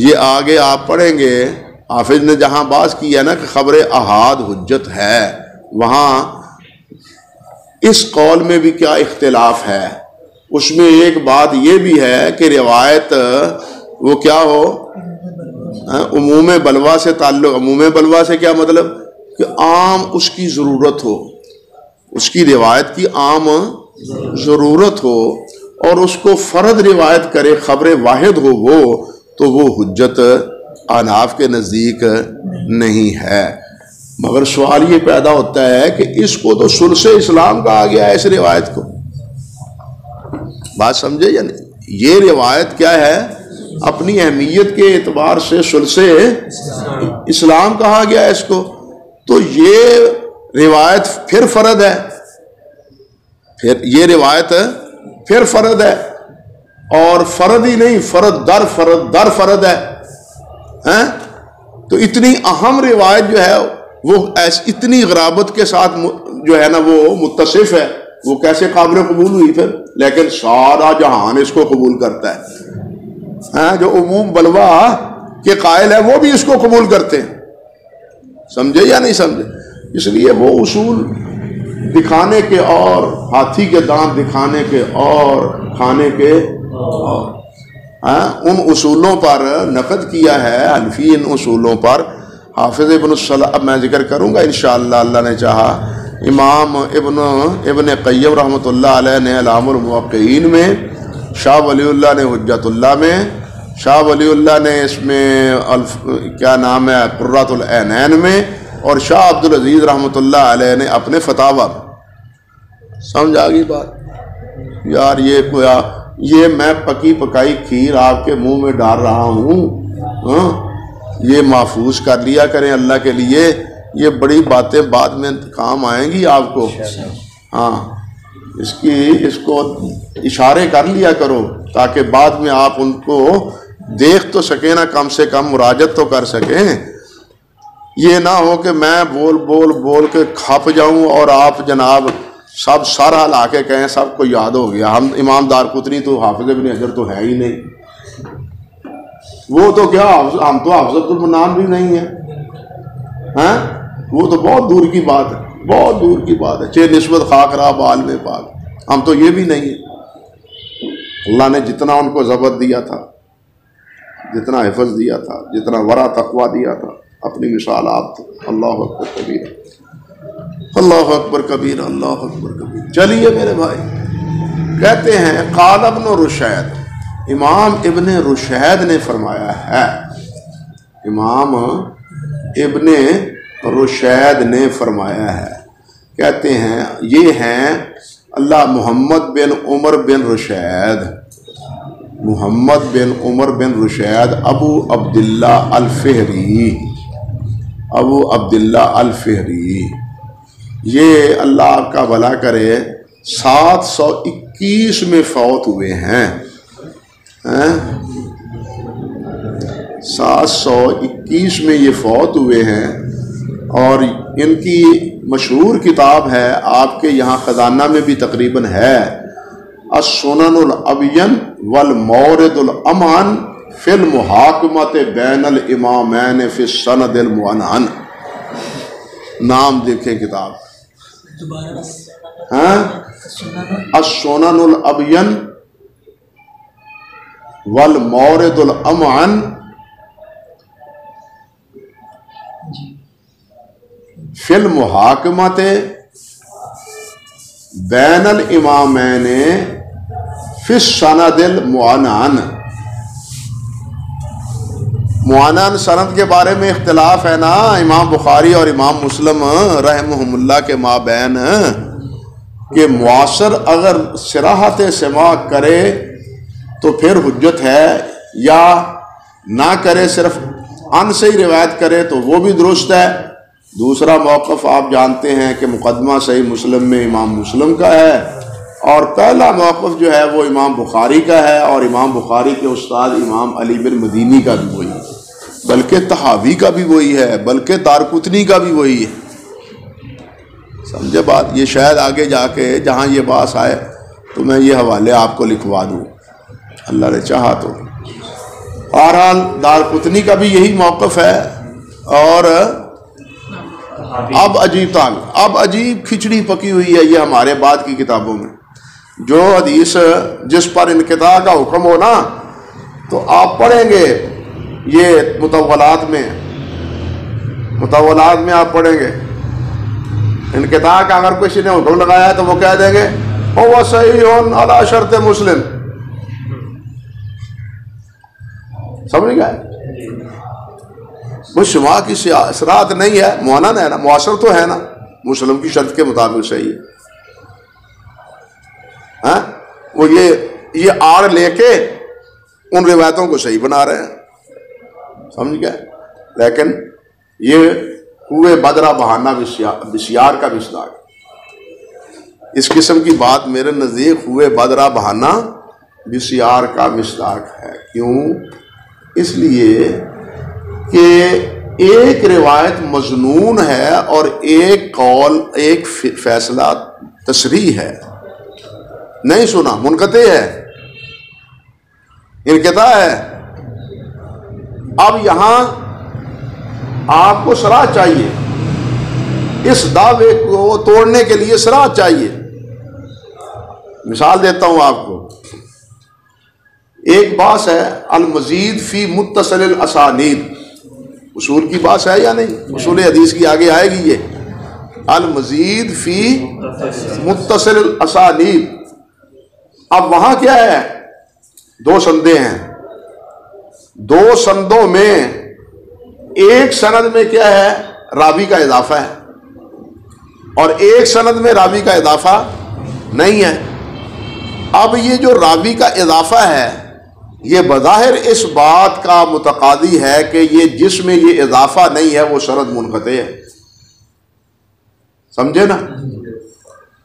یہ آگے آپ پڑھیں گے، حافظ نے جہاں بات کی ہے نا کہ خبر احاد حجت ہے، وہاں اس قول میں بھی کیا اختلاف ہے؟ اس میں ایک بات یہ بھی ہے کہ روایت وہ کیا ہو، عموم بلوا سے تعلق۔ عموم بلوا سے کیا مطلب؟ کہ عام اس کی ضرورت ہو، اس کی روایت کی عام ضرورت ہو، اور اس کو فرد روایت کرے، خبر واحد ہو وہ، تو وہ حجت احناف کے نزدیک نہیں ہے۔ مگر سوال یہ پیدا ہوتا ہے کہ اس کو تو ثلث اسلام کہا گیا ہے، اس روایت کو، بات سمجھے یا نہیں؟ یہ روایت کیا ہے؟ اپنی اہمیت کے اعتبار سے ثلث اسلام کہا گیا ہے اس کو، تو یہ روایت پھر فرد ہے، یہ روایت پھر فرد ہے، اور فرد ہی نہیں، فرد در فرد ہے۔ تو اتنی اہم روایت جو ہے وہ اتنی غرابت کے ساتھ جو ہے نا وہ متصف ہے، وہ کیسے قابل قبول ہوئی پھر؟ لیکن سارا جہان اس کو قبول کرتا ہے، جو عموم بلوا کے قائل ہے وہ بھی اس کو قبول کرتے ہیں، سمجھے یا نہیں سمجھے؟ اس لیے وہ اصول دکھانے کے اور، ہاتھی کے دانت دکھانے کے اور، کھانے کے اور، ان اصولوں پر نقد کیا ہے حنفی، ان اصولوں پر حافظ ابن الصلاح، اب میں ذکر کروں گا انشاءاللہ اللہ نے چاہا، امام ابن قیم رحمۃ اللہ علیہ نے اعلام الموقعین میں، شاہ ولی اللہ نے حجت اللہ میں، شاہ ولی اللہ نے اس میں کیا نام ہے قرۃ العینین میں، اور شاہ عبدالعزیز رحمۃ اللہ علیہ نے اپنے فتاویٰ میں۔ سمجھ آ گئی بات؟ یار یہ میں پکی پکائی کھیر آپ کے منہ میں ڈال رہا ہوں، یہ محفوظ کر لیا کریں اللہ کے لیے، یہ بڑی باتیں بعد میں کام آئیں گی آپ کو، ہاں اس کو اشارے کر لیا کرو تاکہ بعد میں آپ ان کو دیکھ تو سکیں نا، کم سے کم مراجعت تو کر سکیں۔ یہ نہ ہو کہ میں بول کے کھپ جاؤں اور آپ جناب سب سارا لا کے کہیں سب کو یاد ہو گیا، ہم امام دارقطنی تو حافظ ابن حجر تو ہے ہی نہیں، وہ تو کیا ہم تو حافظ المنان بھی نہیں ہیں، وہ تو بہت دور کی بات ہے، بہت دور کی بات ہے، چہ نسبت خاک رہا عالم پاک، ہم تو یہ بھی نہیں ہیں۔ اللہ نے جتنا ان کو ضبط دیا تھا، جتنا حفظ دیا تھا، جتنا ورع تقویٰ دیا تھا، اپنی مثال آپ تھے۔ اللہ اکبر کبیر، اللہ اکبر کبیر، اللہ اکبر کبیر۔ چلیے میرے بھائی، کہتے ہیں قال ابن رشید، امام ابن رشید نے فرمایا ہے، امام ابن رشید نے فرمایا ہے، کہتے ہیں یہ ہیں اللہ محمد بن عمر بن رشید، محمد بن عمر بن رشید ابو عبداللہ الفہری، ابو عبداللہ الفہری، یہ اللہ آپ کا بھلا کرے 721 میں فوت ہوئے ہیں، 721 میں یہ فوت ہوئے ہیں، اور ان کی مشہور کتاب ہے، آپ کے یہاں خزانہ میں بھی تقریباً ہے، السنن الابین والمورد الامعن فی المحاکمۃ بین الامامین فی السند المعنعن، نام دیکھیں کتاب، السنن الابین والمورد الامعن فی المحاکمۃ بین الامامین فی السند المعنعن، معانن سند کے بارے میں اختلاف ہے نا امام بخاری اور امام مسلم رحمہم اللہ کے مابین کہ معاصر اگر صراحت سماع کرے تو پھر حجت ہے، یا نہ کرے صرف ان سے ہی روایت کرے تو وہ بھی درست ہے۔ دوسرا موقف آپ جانتے ہیں کہ مقدمہ صحیح مسلم میں امام مسلم کا ہے، اور پہلا موقف جو ہے وہ امام بخاری کا ہے، اور امام بخاری کے استاد امام علی بن مدینی کا بھی وہی ہے، بلکہ طحاوی کا بھی وہی ہے، بلکہ دارقطنی کا بھی وہی ہے۔ سمجھے بات؟ یہ شاید آگے جا کے جہاں یہ بات آئے تو میں یہ حوالے آپ کو لکھوا دوں اللہ نے چاہا تو۔ بہرحال دارقطنی کا بھی یہی موقف ہے، اور اب عجیب کھچڑی پکی ہوئی ہے یہ ہمارے بعد کی کتابوں میں۔ جو حدیث جس پر انقطاع کا حکم ہو نا تو آپ پڑھیں گے یہ مطولات میں آپ پڑھیں گے انقطاع کا، اگر کسی نے حکم لگایا ہے تو وہ کہہ دیں گے وہ صحیح علی شرط مسلم، سمجھ گئے؟ وہ شما کی صراحت نہیں ہے، معانن ہے نا، معاصر تو ہے نا، مسلم کی شرط کے مطابق صحیح ہے۔ ہاں وہ یہ آڑ لے کے ان روایتوں کو صحیح بنا رہے ہیں، سمجھ گئے؟ لیکن یہ ہوئے بدرہ بہانہ بسیار کا مصداق، اس قسم کی بات میرے نزدیک ہوئے بدرہ بہانہ بسیار کا مصداق ہے۔ کیوں؟ اس لیے کہ ایک روایت مظنون ہے اور ایک قول، ایک فیصلہ تصریح ہے، نہیں سنا، منقطع ہے، انقطاع ہے۔ اب یہاں آپ کو صراحت چاہیے، اس دعوے کو توڑنے کے لیے صراحت چاہیے۔ مثال دیتا ہوں آپ کو، ایک بات ہے المزید فی متصل الاسانید، اصول کی بات ہے یا نہیں؟ اصول حدیث کی آگے آئے گی یہ المزید فی متصل الاسانید۔ اب وہاں کیا ہے؟ دو سندیں ہیں، دو سندوں میں ایک سند میں کیا ہے؟ راوی کا اضافہ ہے، اور ایک سند میں راوی کا اضافہ نہیں ہے۔ اب یہ جو راوی کا اضافہ ہے یہ بظاہر اس بات کا متقاضی ہے کہ یہ جس میں یہ اضافہ نہیں ہے وہ سند منقطع ہے، سمجھے نا؟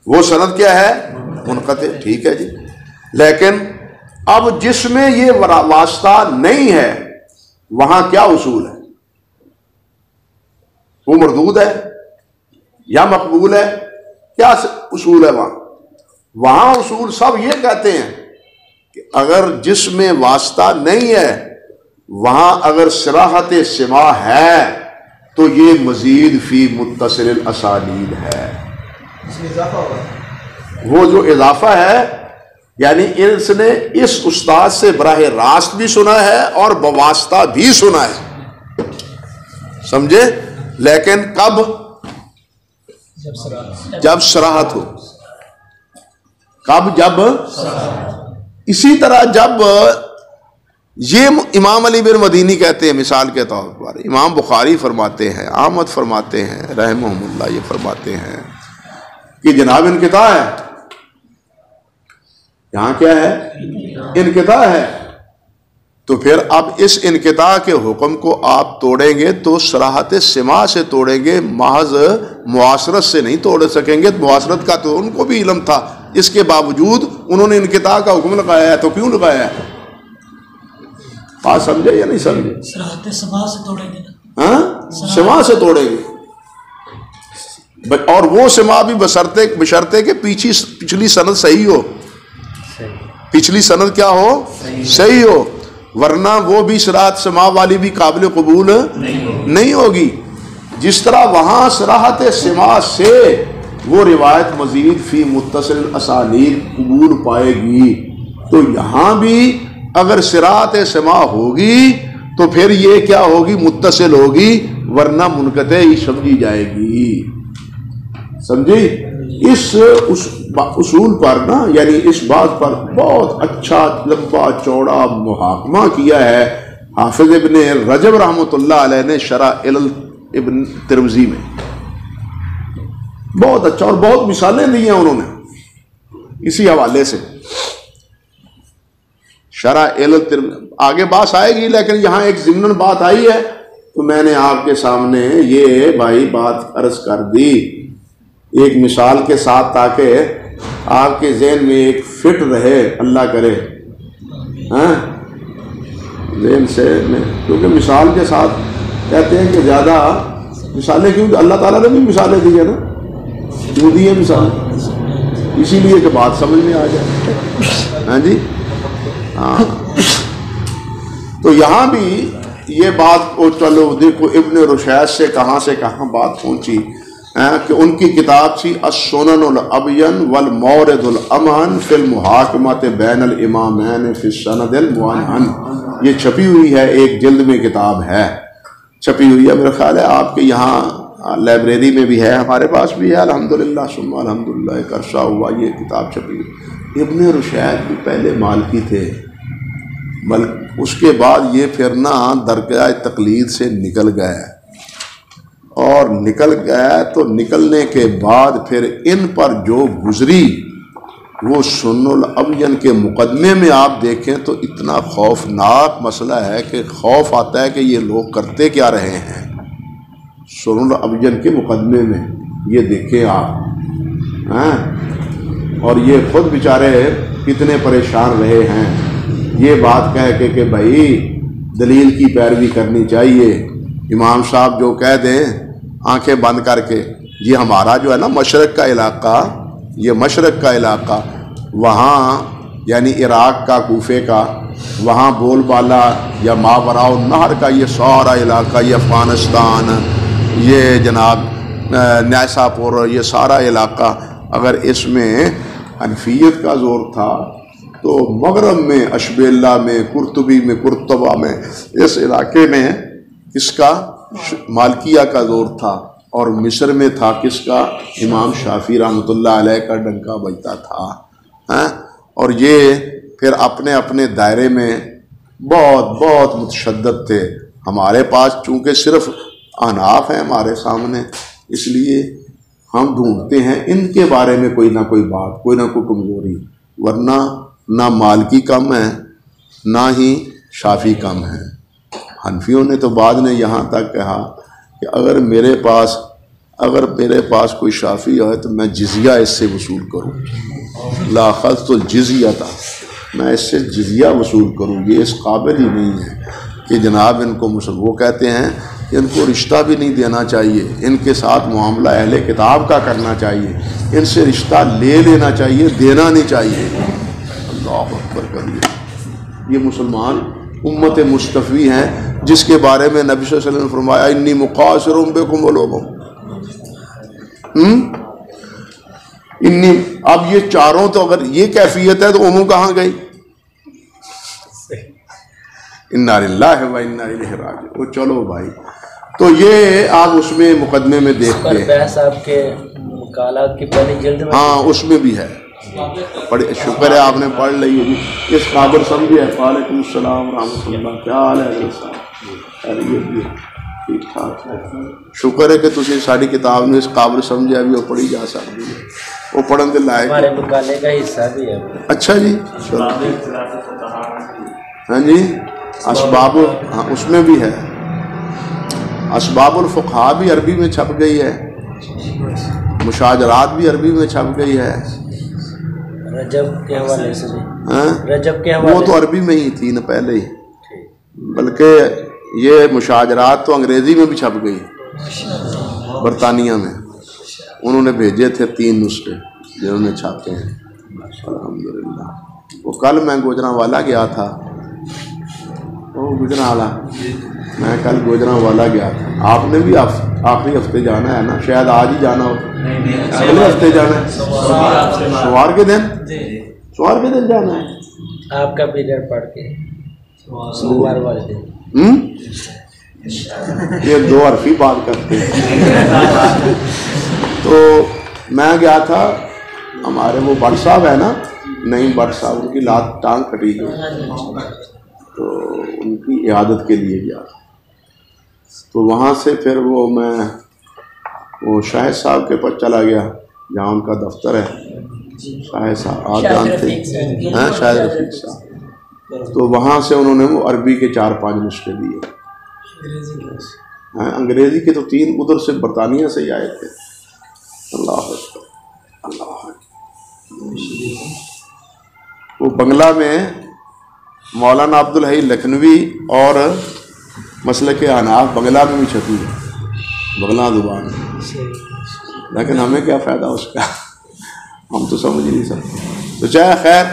وہ سند کیا ہے؟ منقطع، ٹھیک ہے جی۔ لیکن اب جس میں یہ واسطہ نہیں ہے وہاں کیا اصول ہے؟ وہ مردود ہے یا مقبول ہے؟ کیا اصول ہے وہاں اصول سب یہ کہتے ہیں کہ اگر جس میں واسطہ نہیں ہے وہاں اگر صراحت سماع ہے تو یہ مزید فی متصل الاسانید ہے۔ وہ جو اضافہ ہے یعنی اس نے اس استاد سے براہ راست بھی سنا ہے اور بواسطہ بھی سنا ہے، سمجھے؟ لیکن کب؟ جب صراحت ہو۔ کب؟ جب۔ اسی طرح جب یہ امام علی بن مدینی کہتے ہیں مثال کے طور پر، امام بخاری فرماتے ہیں، احمد فرماتے ہیں رحمہم اللہ، یہ فرماتے ہیں کہ جناب انقطاع ہے، یہاں کیا ہے؟ انقطاع ہے۔ تو پھر اب اس انقطاع کے حکم کو آپ توڑیں گے تو صراحت سماع سے توڑیں گے، محض معاصرت سے نہیں توڑ سکیں گے۔ معاصرت کا تو ان کو بھی علم تھا، اس کے باوجود انہوں نے انقطاع کا حکم لگایا ہے، تو کیوں لگایا ہے؟ بات سمجھے یا نہیں سمجھے؟ صراحت سماع سے توڑیں گے، ہاں سماع سے توڑیں گے، اور وہ سماع بھی بشرطے کہ پچھلی سند صحیح ہو، پچھلی سند کیا ہو؟ صحیح ہو، ورنہ وہ بھی صراحت سماع والی بھی قابل قبول نہیں ہوگی۔ جس طرح وہاں صراحت سماع سے وہ روایت مزید فی متصل اسانید قبول پائے گی، تو یہاں بھی اگر صراحت سماع ہوگی تو پھر یہ کیا ہوگی؟ متصل ہوگی، ورنہ منقطع ہی سمجھی جائے گی، سمجھی؟ اس اصول پر نا، یعنی اس بات پر بہت اچھا لمبا چوڑا محاکمہ کیا ہے حافظ ابن رجب رحمۃ اللہ علیہ نے شرح علل ابن ترمذی میں بہت اچھا اور بہت مثالیں دی ہیں انہوں نے اسی حوالے سے. شرح علل ترمذی آگے بات آئے گی، لیکن یہاں ایک ضمن بات آئی ہے تو میں نے آپ کے سامنے یہ بھائی بات عرض کر دی ایک مثال کے ساتھ، تاکہ آپ کے ذہن میں ایک فٹ رہے، اللہ کرے ہاں ذہن سے، کیونکہ مثال کے ساتھ کہتے ہیں کہ زیادہ مثالیں، کیونکہ اللہ تعالیٰ نے بھی مثالیں دی ہیں نا، کیوں دی ہیں مثال؟ اسی لیے کہ بات سمجھ میں آ جائے. ہاں جی ہاں. تو یہاں بھی یہ بات کو چلو دیکھو ابن رشید سے کہاں بات پہنچی کہ ان کی کتاب تھی السنن الابین والمورد الامن فی المحاکمۃ بین الامامین فی السند المعنعن. یہ چھپی ہوئی ہے، ایک جلد میں کتاب ہے، چھپی ہوئی ہے. میرا خیال ہے آپ کے یہاں لائبریری میں بھی ہے، ہمارے پاس بھی ہے الحمدللہ ثم الحمدللہ. ایک عرصہ ہوا یہ کتاب چھپی ہوئی. ابن رشید بھی پہلے مالکی تھے، بلکہ اس کے بعد یہ پھر نا درگاہ تقلید سے نکل گئے، اور نکل گئے تو نکلنے کے بعد پھر ان پر جو گزری وہ سنن الابین کے مقدمے میں آپ دیکھیں تو اتنا خوفناک مسئلہ ہے کہ خوف آتا ہے کہ یہ لوگ کرتے کیا رہے ہیں. سنن الابین کے مقدمے میں یہ دیکھیں آپ ہاں، اور یہ خود بیچارے کتنے پریشان رہے ہیں یہ بات کہہ کے کہ بھائی دلیل کی پیروی کرنی چاہیے، امام صاحب جو کہہ دیں آنکھیں بند کر کے. یہ ہمارا جو ہے نا مشرق کا علاقہ، یہ مشرق کا علاقہ، وہاں یعنی عراق کا، کوفے کا، وہاں بول بالا یا ماوراء النہر کا یہ سارا علاقہ، یہ افغانستان، یہ جناب نیسا پور، یہ سارا علاقہ، اگر اس میں حنفیت کا زور تھا تو مغرب میں اشبیلہ میں، قرطبی میں، قرطبہ میں، اس علاقے میں اس کا مالکیہ کا زور تھا، اور مصر میں تھا کس کا؟ امام شافعی رحمۃ اللہ علیہ کا ڈنکا بجتا تھا. اور یہ پھر اپنے اپنے دائرے میں بہت متشدد تھے. ہمارے پاس چونکہ صرف احناف ہیں ہمارے سامنے، اس لیے ہم ڈھونڈتے ہیں ان کے بارے میں کوئی نہ کوئی بات، کوئی نہ کوئی کمزوری، ورنہ نہ مالکی کم ہے نہ ہی شافعی کم ہے. حنفیوں نے تو بعد میں یہاں تک کہا کہ اگر میرے پاس کوئی شافعی ہے تو میں جزیہ اس سے وصول کروں، لا اخذت الجزیہ، میں اس سے جزیہ وصول کروں. یہ اس قابل ہی نہیں ہے کہ جناب ان کو وہ کہتے ہیں کہ ان کو رشتہ بھی نہیں دینا چاہیے، ان کے ساتھ معاملہ اہل کتاب کا کرنا چاہیے، ان سے رشتہ لے لینا چاہیے، دینا نہیں چاہیے. اللہ اکبر کبیر. یہ مسلمان امت مصطفی ہیں جس کے بارے میں نبی صلی اللہ علیہ وسلم نے فرمایا انی مقاصر بکم ولوکم. اب یہ چاروں تو اگر یہ کیفیت ہے تو امو کہاں گئی؟ انا للہ و انا الیہ راجعون. چلو بھائی، تو یہ آپ اس میں مقدمے میں دیکھتے ہیں بحث آپ کے مقالات کی پہلی جلد میں، ہاں اس میں بھی ہے. شکر ہے آپ نے پڑھ لی ہوگی، اس قابل سمجھے. وعلیکم السلام ورحمۃ اللہ، کیا حال ہے؟ خیریت بھی ٹھیک ٹھاک ہے. شکر ہے کہ تسی ساری کتاب میں اس قابل سمجھے بھی وہ پڑھی جا سکتی ہے، وہ پڑھن کے لائق ہمارے مقالے کا حصہ بھی ہے. اچھا جی، ہاں جی، اسباب، ہاں اس میں بھی ہے. اسباب الفقہا بھی عربی میں چھپ گئی ہے، مشاجرات بھی عربی میں چھپ گئی ہے. رجب کے حوالے سے بھی، رجب کے وہ تو عربی میں ہی تھی نا پہلے ہی، بلکہ یہ مشاجرات تو انگریزی میں بھی چھپ گئی، برطانیہ میں انہوں نے بھیجے تھے 3 نسخے جنہوں نے چھاپے ہیں الحمدللہ. وہ کل میں گوجرانوالا گیا تھا، میں کل گوجرانوالا گیا تھا. آپ نے بھی آخری ہفتے جانا ہے نا؟ شاید آج ہی جانا ہو، اگلے ہفتے جانا ہے، سوار کے دن جانا ہے. آپ کا پیریڈ پڑھ کے سوموار والے دن یہ 2 حرفی بات کرتے ہیں. تو میں گیا تھا، ہمارے وہ بٹ صاحب ہے نا، نہیں بٹ صاحب، ان کی لات ٹانگ کٹی گئی تو ان کی عیادت کے لیے گیا، تو وہاں سے پھر وہ شاہد صاحب کے پاس چلا گیا جہاں ان کا دفتر ہے. شاہد صاحب آپ جانتے ہیں، ہاں شاہد رفیق صاحب. تو وہاں سے انہوں نے وہ عربی کے 4-5 نسخے دیے. انگریزی کے تو 3 ادھر سے برطانیہ سے ہی آئے تھے. اللہ اکبر اللہ اکبر. وہ بنگلہ میں مولانا عبدالحی لکھنوی اور مسلک حناف بنگلہ میں بھی چھپی ہے، بنگلہ زبان ہے، لیکن ہمیں کیا فائدہ اس کا، ہم تو سمجھ نہیں سکتے. تو چاہے خیر.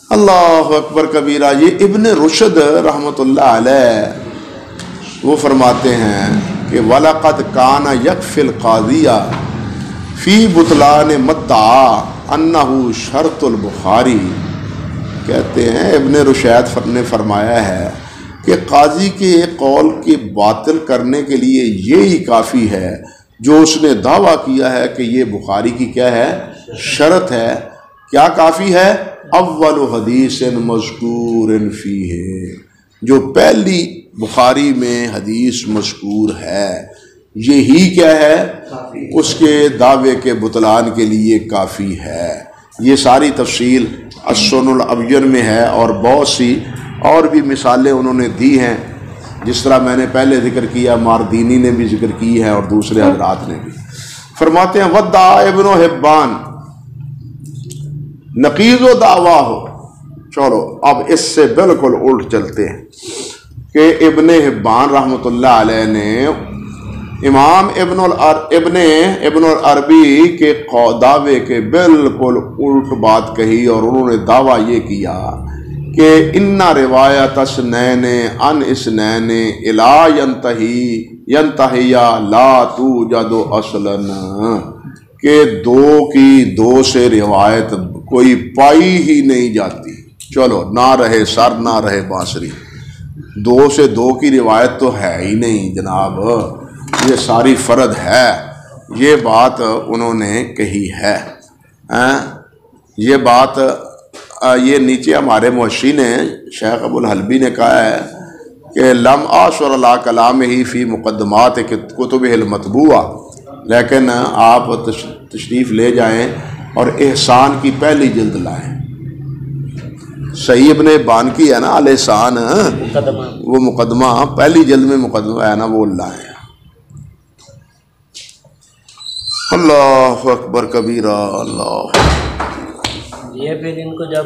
اللہ اکبر کبیرہ. یہ ابن رشد رحمۃ اللہ علیہ وہ فرماتے ہیں کہ وَلَقَدْ كَانَ يَكْفِي الْقَاضِيَ فِي بُطْلَانِ مَدَّعَى أَنَّهُ شَرْطُ الْبُخَارِی. کہتے ہیں ابن رشید نے فرمایا ہے کہ قاضی کے قول کے باطل کرنے کے لیے یہی کافی ہے جو اس نے دعویٰ کیا ہے کہ یہ بخاری کی کیا ہے، شرط ہے. کیا کافی ہے؟ اول حدیث مذکور فیہ، جو پہلی بخاری میں حدیث مذکور ہے یہی کیا ہے، اس کے دعوے کے بطلان کے لیے کافی ہے. یہ ساری تفصیل السنن الابین میں ہے، اور بہت سی اور بھی مثالیں انہوں نے دی ہیں، جس طرح میں نے پہلے ذکر کیا، ماردینی نے بھی ذکر کی ہے اور دوسرے حضرات نے بھی. فرماتے ہیں ودعا ابن حبان نقیض و دعویٰ ہو. چلو اب اس سے بالکل الٹ چلتے ہیں کہ ابن حبان رحمۃ اللہ علیہ نے امام ابن العربی کے دعوے کے بالکل الٹ بات کہی، اور انہوں نے دعویٰ یہ کیا کہ ان روایت اسنین ان اسنین الا ینتہی لا توجد اصلا، کہ 2 سے روایت کوئی پائی ہی نہیں جاتی. چلو نہ رہے سر نہ رہے بانسری، 2 سے 2 کی روایت تو ہے ہی نہیں جناب، یہ ساری فرد ہے. یہ بات انہوں نے کہی ہے. یہ بات یہ نیچے ہمارے محشی نے شیخ ابو الحلبی نے کہا ہے کہ لم آشور اللہ کلام ہی فی مقدمات کتب المطبوعہ، لیکن آپ تشریف لے جائیں اور احسان کی پہلی جلد لائیں. صحیح ابن حبان کی ہے نا الاحسان، وہ مقدمہ پہلی جلد میں مقدمہ ہے نا، وہ لائیں. اللہ اکبر کبیرہ. اللہ یہ پھر ان کو جب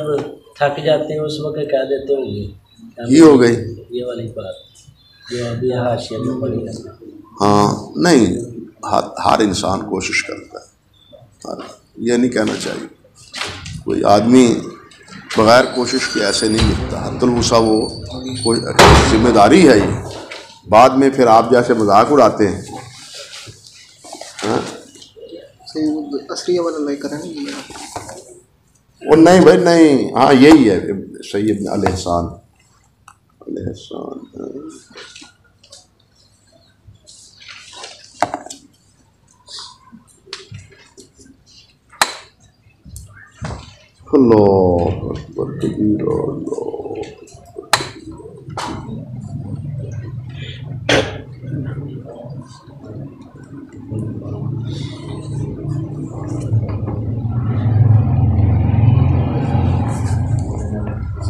تھک جاتے ہیں اس وقت کہہ دیتے ہوں گے یہ ہو گئی یہ والی بات جو ابھی حاشیہ میں پڑھی ہے. ہاں نہیں، ہر انسان کوشش کرتا ہے، یہ نہیں کہنا چاہیے کوئی آدمی بغیر کوشش کے ایسے نہیں ملتا. حد الوسع وہ ذمہ داری ہے. یہ بعد میں پھر آپ جیسے مذاق اڑاتے ہیں. وہ نہیں بھائی نہیں، ہاں یہی ہے صحیح ابن الاحسان. اللہ اکبر کبیرہ.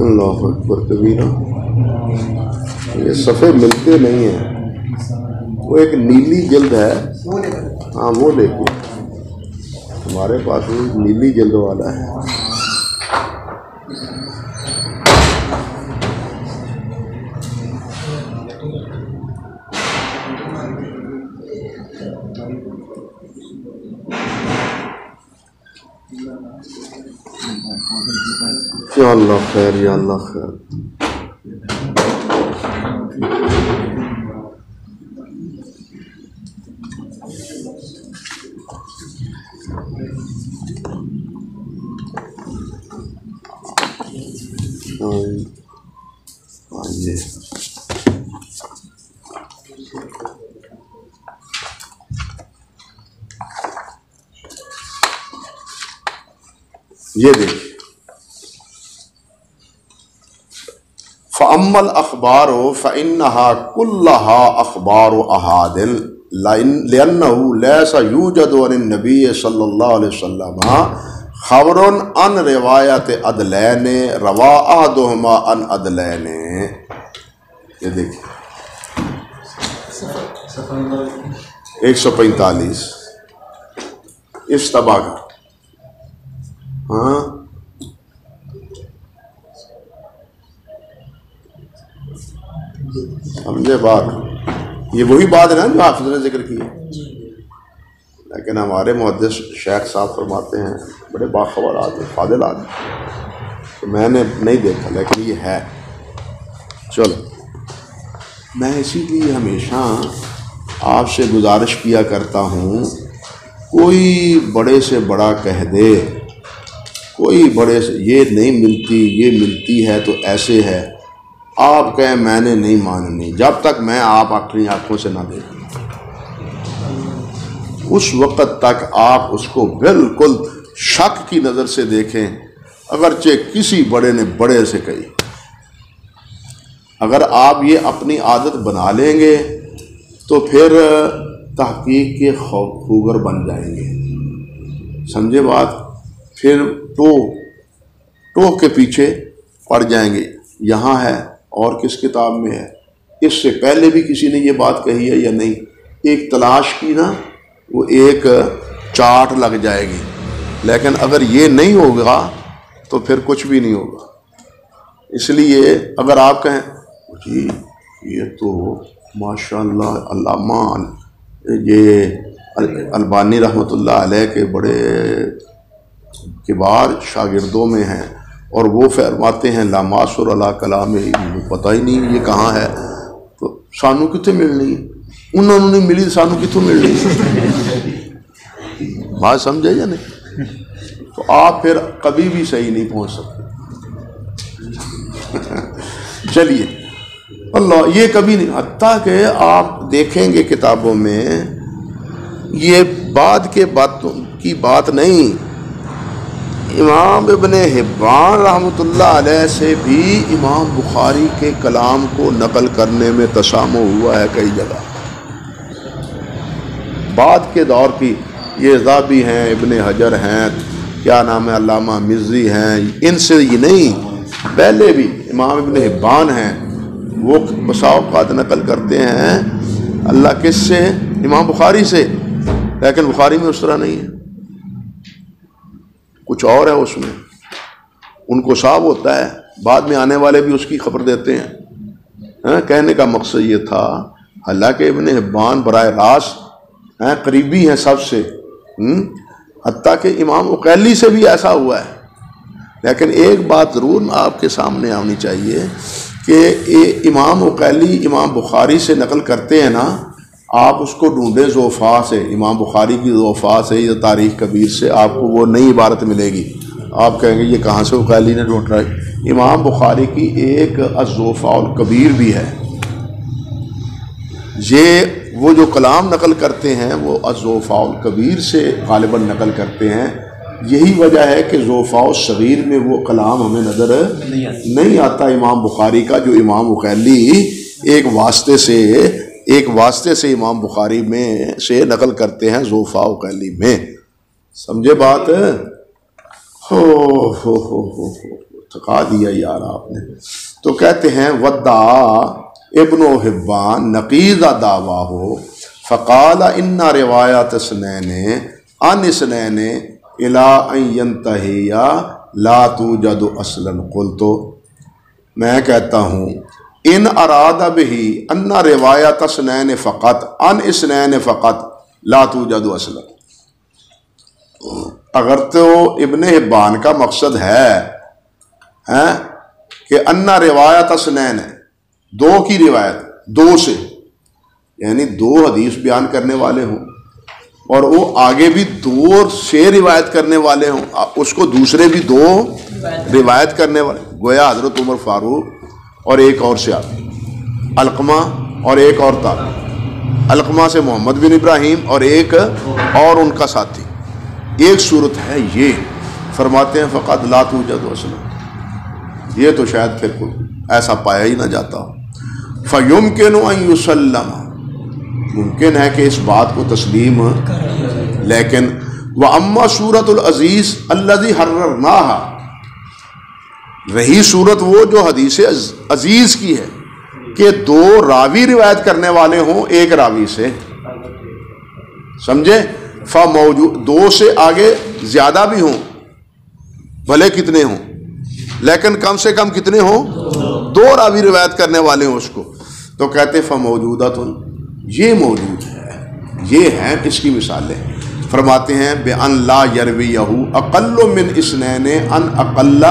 اللہ اکبر کبیرہ. یہ صفحے ملتے نہیں ہیں، وہ ایک نیلی جلد ہے. ہاں وہ دیکھو ہمارے پاس نیلی جلد والا ہے. یا اللہ خیر، یا اللہ خیر. یہ دیکھیے وَأَمَّا الْأَخْبَارُ فَإِنَّهَا كُلَّهَا أَخْبَارُ أَحَادٍ لِأَنَّهُ لَيْسَ يُوجَدُ عَنِ النَّبِيِّ صلی اللہ علیہ وسلم خبر عن روایت عدلین روا احدہما عن عدلین. یہ دیکھیں 145 اس طبع کا. ہاں سمجھے بات؟ یہ وہی بات ہے نا جو حافظ نے ذکر کی ہے. لیکن ہمارے محدث شیخ صاحب فرماتے ہیں بڑے باخبر آدمی فاضل آدمی، تو میں نے نہیں دیکھا لیکن یہ ہے. چلو میں اسی لیے ہمیشہ آپ سے گزارش کیا کرتا ہوں، کوئی بڑے سے بڑا کہہ دے، کوئی بڑے سے یہ نہیں ملتی یہ ملتی ہے تو ایسے ہے، آپ کہیں میں نے نہیں ماننی جب تک میں آپ اپنی آنکھوں سے نہ دیکھوں. اس وقت تک آپ اس کو بالکل شک کی نظر سے دیکھیں، اگرچہ کسی بڑے نے بڑے سے کہی. اگر آپ یہ اپنی عادت بنا لیں گے تو پھر تحقیق کے خوگر بن جائیں گے. سمجھے بات؟ پھر ٹو کے پیچھے پڑ جائیں گے. یہاں ہے اور کس کتاب میں ہے، اس سے پہلے بھی کسی نے یہ بات کہی ہے یا نہیں. ایک تلاش کی نا وہ ایک چاٹ لگ جائے گی، لیکن اگر یہ نہیں ہوگا تو پھر کچھ بھی نہیں ہوگا. اس لیے اگر آپ کہیں جی یہ تو ماشاء اللہ علامہ یہ البانی رحمۃ اللہ علیہ کے بڑے کبار شاگردوں میں ہیں اور وہ فرماتے ہیں لا معصر علی کلام، پتہ ہی نہیں یہ کہاں ہے، تو سانو کتنے ملنی ہے؟ انہوں نے نہیں ملی سانو کتوں ملنی ہے؟ بات سمجھے یا نہیں؟ تو آپ پھر کبھی بھی صحیح نہیں پہنچ سکتے. چلیے اللہ یہ کبھی نہیں، حتیٰ کہ آپ دیکھیں گے کتابوں میں یہ بعد کے باتوں کی بات نہیں. امام ابن حبان رحمۃ اللہ علیہ سے بھی امام بخاری کے کلام کو نقل کرنے میں تسامح ہوا ہے کئی جگہ. بعد کے دور کی یہ ذابی ہیں، ابن حجر ہیں، کیا نام ہے علامہ مزی ہیں، ان سے یہ نہیں، پہلے بھی امام ابن حبان ہیں، وہ بسا اوقات نقل کرتے ہیں اللہ کس سے؟ امام بخاری سے. لیکن بخاری میں اس طرح نہیں ہے، کچھ اور ہے اس میں، ان کو صاف ہوتا ہے، بعد میں آنے والے بھی اس کی خبر دیتے ہیں. کہنے کا مقصد یہ تھا حالانکہ ابن حبان براہ راست قریبی ہیں سب سے، حتیٰ کہ امام عقیلی سے بھی ایسا ہوا ہے. لیکن ایک بات ضرور آپ کے سامنے آنی چاہیے کہ امام عقیلی امام بخاری سے نقل کرتے ہیں نا، آپ اس کو ڈھونڈیں ضعفاء سے، امام بخاری کی ضعفاء سے یا تاریخ کبیر سے، آپ کو وہ نئی عبارت ملے گی. آپ کہیں گے یہ کہاں سے عقیلی نے ڈھونڈ رہا ہے؟ امام بخاری کی ایک الضعفاء الکبیر بھی ہے. یہ وہ جو کلام نقل کرتے ہیں وہ الضعفاء الکبیر سے غالباً نقل کرتے ہیں. یہی وجہ ہے کہ ضعفاء الصغیر میں وہ کلام ہمیں نظر نہیں آتا امام بخاری کا، جو امام عقیلی ایک واسطے سے امام بخاری میں سے نقل کرتے ہیں ضعفاء عقیلی میں. سمجھے بات؟ ہو تھکا دیا یار آپ نے. تو کہتے ہیں ودعا ابن حبان نقیض دعوا ہو فقال ان روایات اسنین عن اسنین الى ان ينتهي لا توجد اصلا. قلت میں کہتا ہوں ان اراد به ان روایات اسنین فقط عن اسنین فقط لا توجد اصلا. اگر تو ابن حبان کا مقصد ہے کہ ان روایات اسنین ہے، دو کی روایت، دو سے یعنی دو حدیث بیان کرنے والے ہوں اور وہ آگے بھی دو سے روایت کرنے والے ہوں، اس کو دوسرے بھی دو روایت کرنے والے، گویا حضرت عمر فاروق اور ایک اور سے آپ علقمہ اور ایک اور تابعی، علقمہ سے محمد بن ابراہیم اور ایک اور ان کا ساتھی. ایک صورت ہے یہ، فرماتے ہیں فقط لا توجد اصلا. یہ تو شاید پھر ایسا پایا ہی نہ جاتا. فَيُمْكِنُ أَن يُسَلَّمَ ممکن ہے کہ اس بات کو تسلیم لیکن وَأَمَّا سورۃ العزیز الَّذِي حَرَّرْنَاهَا رہی صورت وہ جو حدیث عزیز کی ہے کہ دو راوی روایت کرنے والے ہوں ایک راوی سے, سمجھے, فموجود دو سے آگے زیادہ بھی ہوں بھلے کتنے ہوں لیکن کم سے کم کتنے ہوں, دو راوی روایت کرنے والے ہوں اس کو, تو کہتے فموجودۃ یہ موجود ہے, یہ ہیں اس کی مثالیں. فرماتے ہیں بِأَنْ لَا يَرْوِيَهُ أَقَلُّ مِنْ اثْنَيْنِ أَنْ أَقَلَّ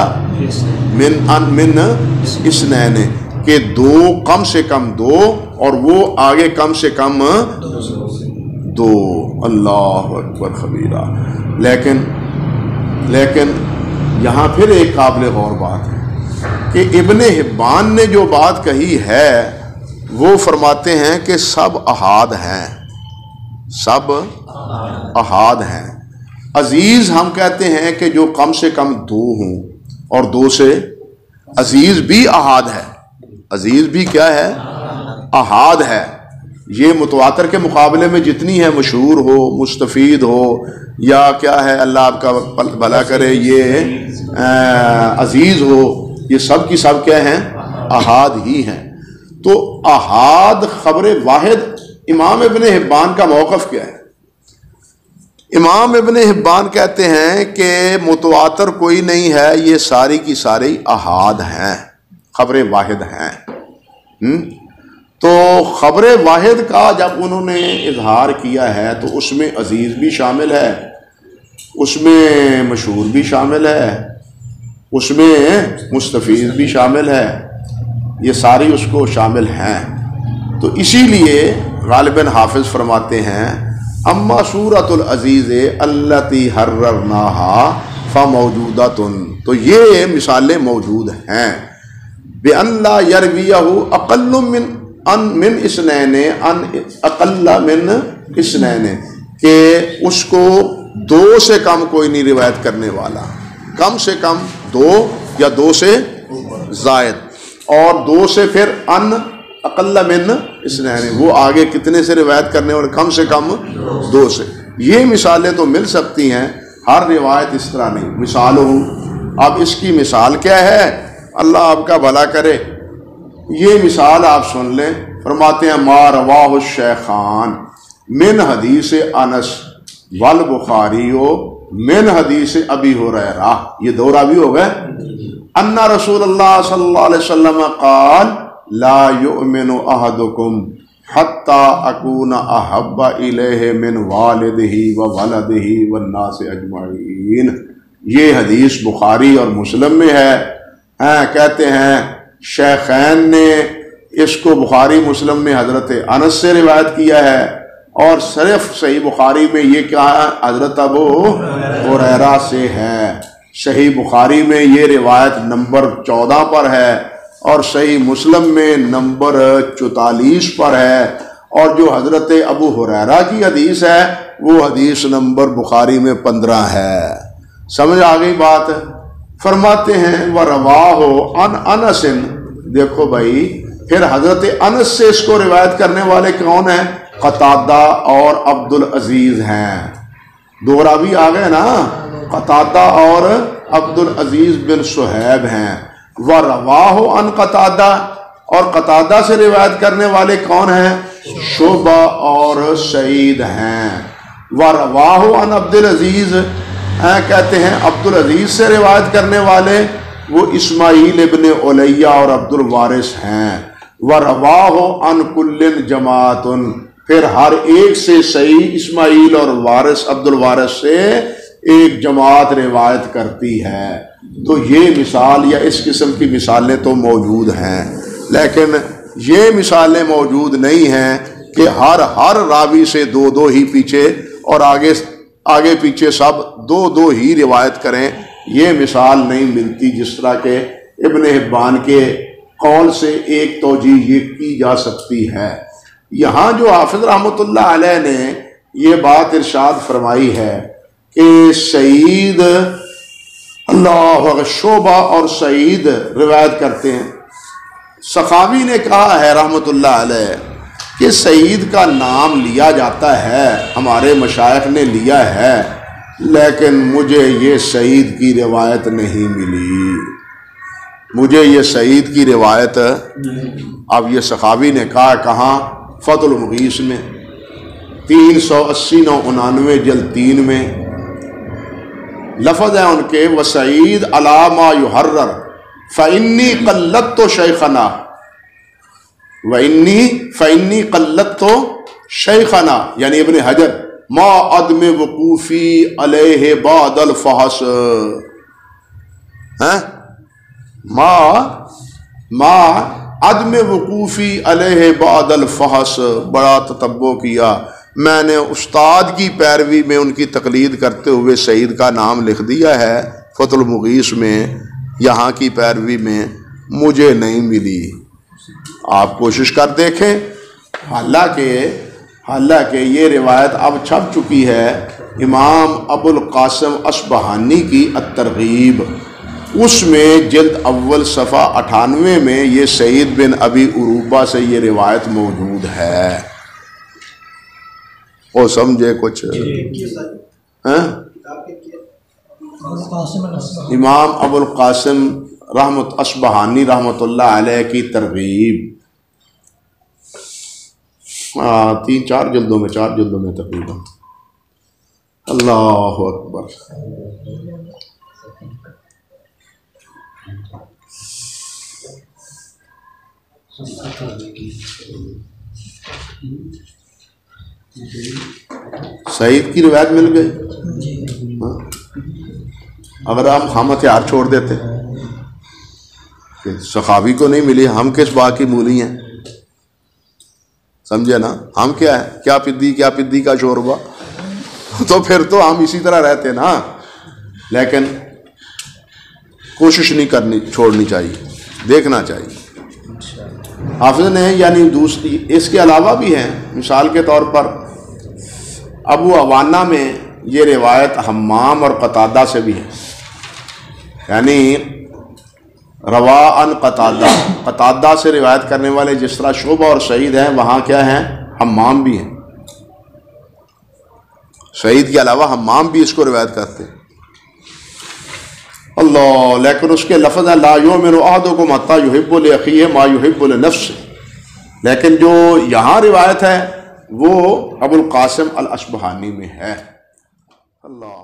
من اثنین کہ دو کم سے کم دو اور وہ آگے کم سے کم دو. اللہ اکبر خبیرہ. لیکن یہاں پھر ایک قابل غور بات ہے کہ ابن حبان نے جو بات کہی ہے وہ فرماتے ہیں کہ سب احاد ہیں, سب احاد ہیں. عزیز ہم کہتے ہیں کہ جو کم سے کم دو ہوں اور دو سے عزیز بھی احاد ہے, عزیز بھی کیا ہے, احاد ہے. یہ متواتر کے مقابلے میں جتنی ہے مشہور ہو, مستفید ہو یا کیا ہے اللہ آپ کا بھلا کرے یہ عزیز ہو, یہ سب کی سب کیا ہیں, احاد ہی ہیں. تو احاد خبر واحد امام ابن حبان کا موقف کیا ہے؟ امام ابن حبان کہتے ہیں کہ متواتر کوئی نہیں ہے, یہ ساری کی ساری احاد ہیں, خبر واحد ہیں. تو خبر واحد کا جب انہوں نے اظہار کیا ہے تو اس میں عزیز بھی شامل ہے, اس میں مشہور بھی شامل ہے, اس میں مستفید بھی شامل ہے, یہ ساری اس کو شامل ہیں. تو اسی لیے غالباً حافظ فرماتے ہیں اما سورۃ العزیز التی حررناها فموجودۃ, تو یہ مثالیں موجود ہیں. بأن لا يرويه اقل من اثنین ان اقل من اثنین کہ اس کو دو سے کم کوئی نہیں روایت کرنے والا, کم سے کم دو یا دو سے زائد, اور دو سے پھر ان اقل من اثنین وہ آگے کتنے سے روایت کرنے والے, کم سے کم دو سے. یہ مثالیں تو مل سکتی ہیں, ہر روایت اس طرح نہیں. مثال ہو, اب اس کی مثال کیا ہے, اللہ آپ کا بھلا کرے. یہ مثال آپ سن لیں. فرماتے ہیں ما رواہ الشیخان من حدیث انس والبخاری من حدیث ابی ہریرہ, یہ دو راوی ہو گئے. ان رسول اللہ صلی اللہ علیہ وسلم قال لا یؤمن احدکم حتی اکون احب الیہ من والدہ وولدہ والناس اجمعین. یہ حدیث بخاری اور مسلم میں ہے. کہتے ہیں شیخین نے اس کو بخاری مسلم میں حضرت انس سے روایت کیا ہے, اور صرف صحیح بخاری میں یہ کیا ہے, حضرت ابو ہریرہ سے ہے. صحیح بخاری میں یہ روایت نمبر 14 پر ہے اور صحیح مسلم میں نمبر 44 پر ہے, اور جو حضرت ابو ہریرہ کی حدیث ہے وہ حدیث نمبر بخاری میں 15 ہے. سمجھ آ گئی بات. فرماتے ہیں وَرَوَاهُ عَنْ أَنَسٍ, دیکھو بھائی پھر حضرت انس سے اس کو روایت کرنے والے کون ہیں, قتادہ اور عبد العزیز ہیں. دو راوی آ گئے نا, قتادہ اور عبد العزیز بن صہیب ہیں. وَرَوَاهُ عَنْ قتادہ, اور قتادہ سے روایت کرنے والے کون ہیں, شعبہ اور سعید ہیں. وَرَوَاهُ عَنْ عبد العزیز, کہتے ہیں عبد العزیز سے روایت کرنے والے وہ اسماعیل ابن علیہ اور عبد الوارث ہیں. وَرَوَاهُ عَنْ كُلٍّ جَمَاعَةٌ, پھر ہر ایک سے صحیح اسماعیل اور وارث عبد الوارث سے ایک جماعت روایت کرتی ہے. تو یہ مثال یا اس قسم کی مثالیں تو موجود ہیں, لیکن یہ مثالیں موجود نہیں ہیں کہ ہر راوی سے دو دو ہی پیچھے اور آگے پیچھے سب دو دو ہی روایت کریں. یہ مثال نہیں ملتی جس طرح کہ ابن حبان کے قول سے ایک توجیہ یہ کی جا سکتی ہے. یہاں جو حافظ رحمۃ اللہ علیہ نے یہ بات ارشاد فرمائی ہے کہ سعید اللہ شعبہ اور سعید روایت کرتے ہیں, سخاوی نے کہا ہے رحمۃ اللہ علیہ کہ سعید کا نام لیا جاتا ہے، ہمارے مشائخ نے لیا ہے، لیکن مجھے یہ سعید کی روایت نہیں ملی، مجھے یہ سعید کی روایت۔ اب یہ سخاوی نے کہا کہاں؟ فتح المغیث میں 380-99 جلد 3 میں لفظ ہیں ان کے، وسعید علی ما یحرر فانی قلدت شیخنا فانی قلدت شیخنا، یعنی ابن حجر، ما عدم وقوفی علیہ بعد الفحص، ما عدم وقوفی علیہ بعد الفحص، بڑا تتبع کیا میں نے، استاد کی پیروی میں ان کی تقلید کرتے ہوئے سعید کا نام لکھ دیا ہے فتح المغیث میں، یہاں کی پیروی میں مجھے نہیں ملی۔ آپ کوشش کر دیکھیں، حالانکہ یہ روایت اب چھپ چکی ہے امام ابو القاسم اصبہانی کی الترغیب، اس میں جلد اول صفحہ 98 میں یہ سعید بن ابی عروبہ سے یہ روایت موجود ہے۔ وہ سمجھے کچھ؟ امام ابو القاسم رحمت اصبہانی رحمۃ اللہ علیہ کی ترغیب، 3-4 جلدوں میں، 4 جلدوں میں تقریباً۔ اللہ اکبر۔ سعید کی روایت مل گئی، اگر ہم ہتھیار چھوڑ دیتے کہ سخاوی کو نہیں ملی، ہم کس بات کی مولی ہیں؟ سمجھے نا؟ ہم کیا ہے؟ کیا پدی کا شوربہ، تو پھر تو ہم اسی طرح رہتے نا۔ لیکن کوشش نہیں کرنی، چھوڑنی چاہیے، دیکھنا چاہیے۔ حافظ نے یعنی دوسری اس کے علاوہ بھی ہیں، مثال کے طور پر ابو عوانہ میں یہ روایت حمام اور قتادہ سے بھی ہے، یعنی روا ان قتادہ سے روایت کرنے والے جس طرح شعبہ اور سعید ہیں، وہاں کیا ہیں؟ حمام بھی ہیں، سعید کے علاوہ حمام بھی اس کو روایت کرتے ہیں۔ اللہ، لیکن اس کے لفظ ہے لا یؤمن احدکم حتی یحب لاخیہ ما یحب لنفسہ، لیکن جو یہاں روایت ہے وہ ابو القاسم الاصبہانی میں ہے۔ اللہ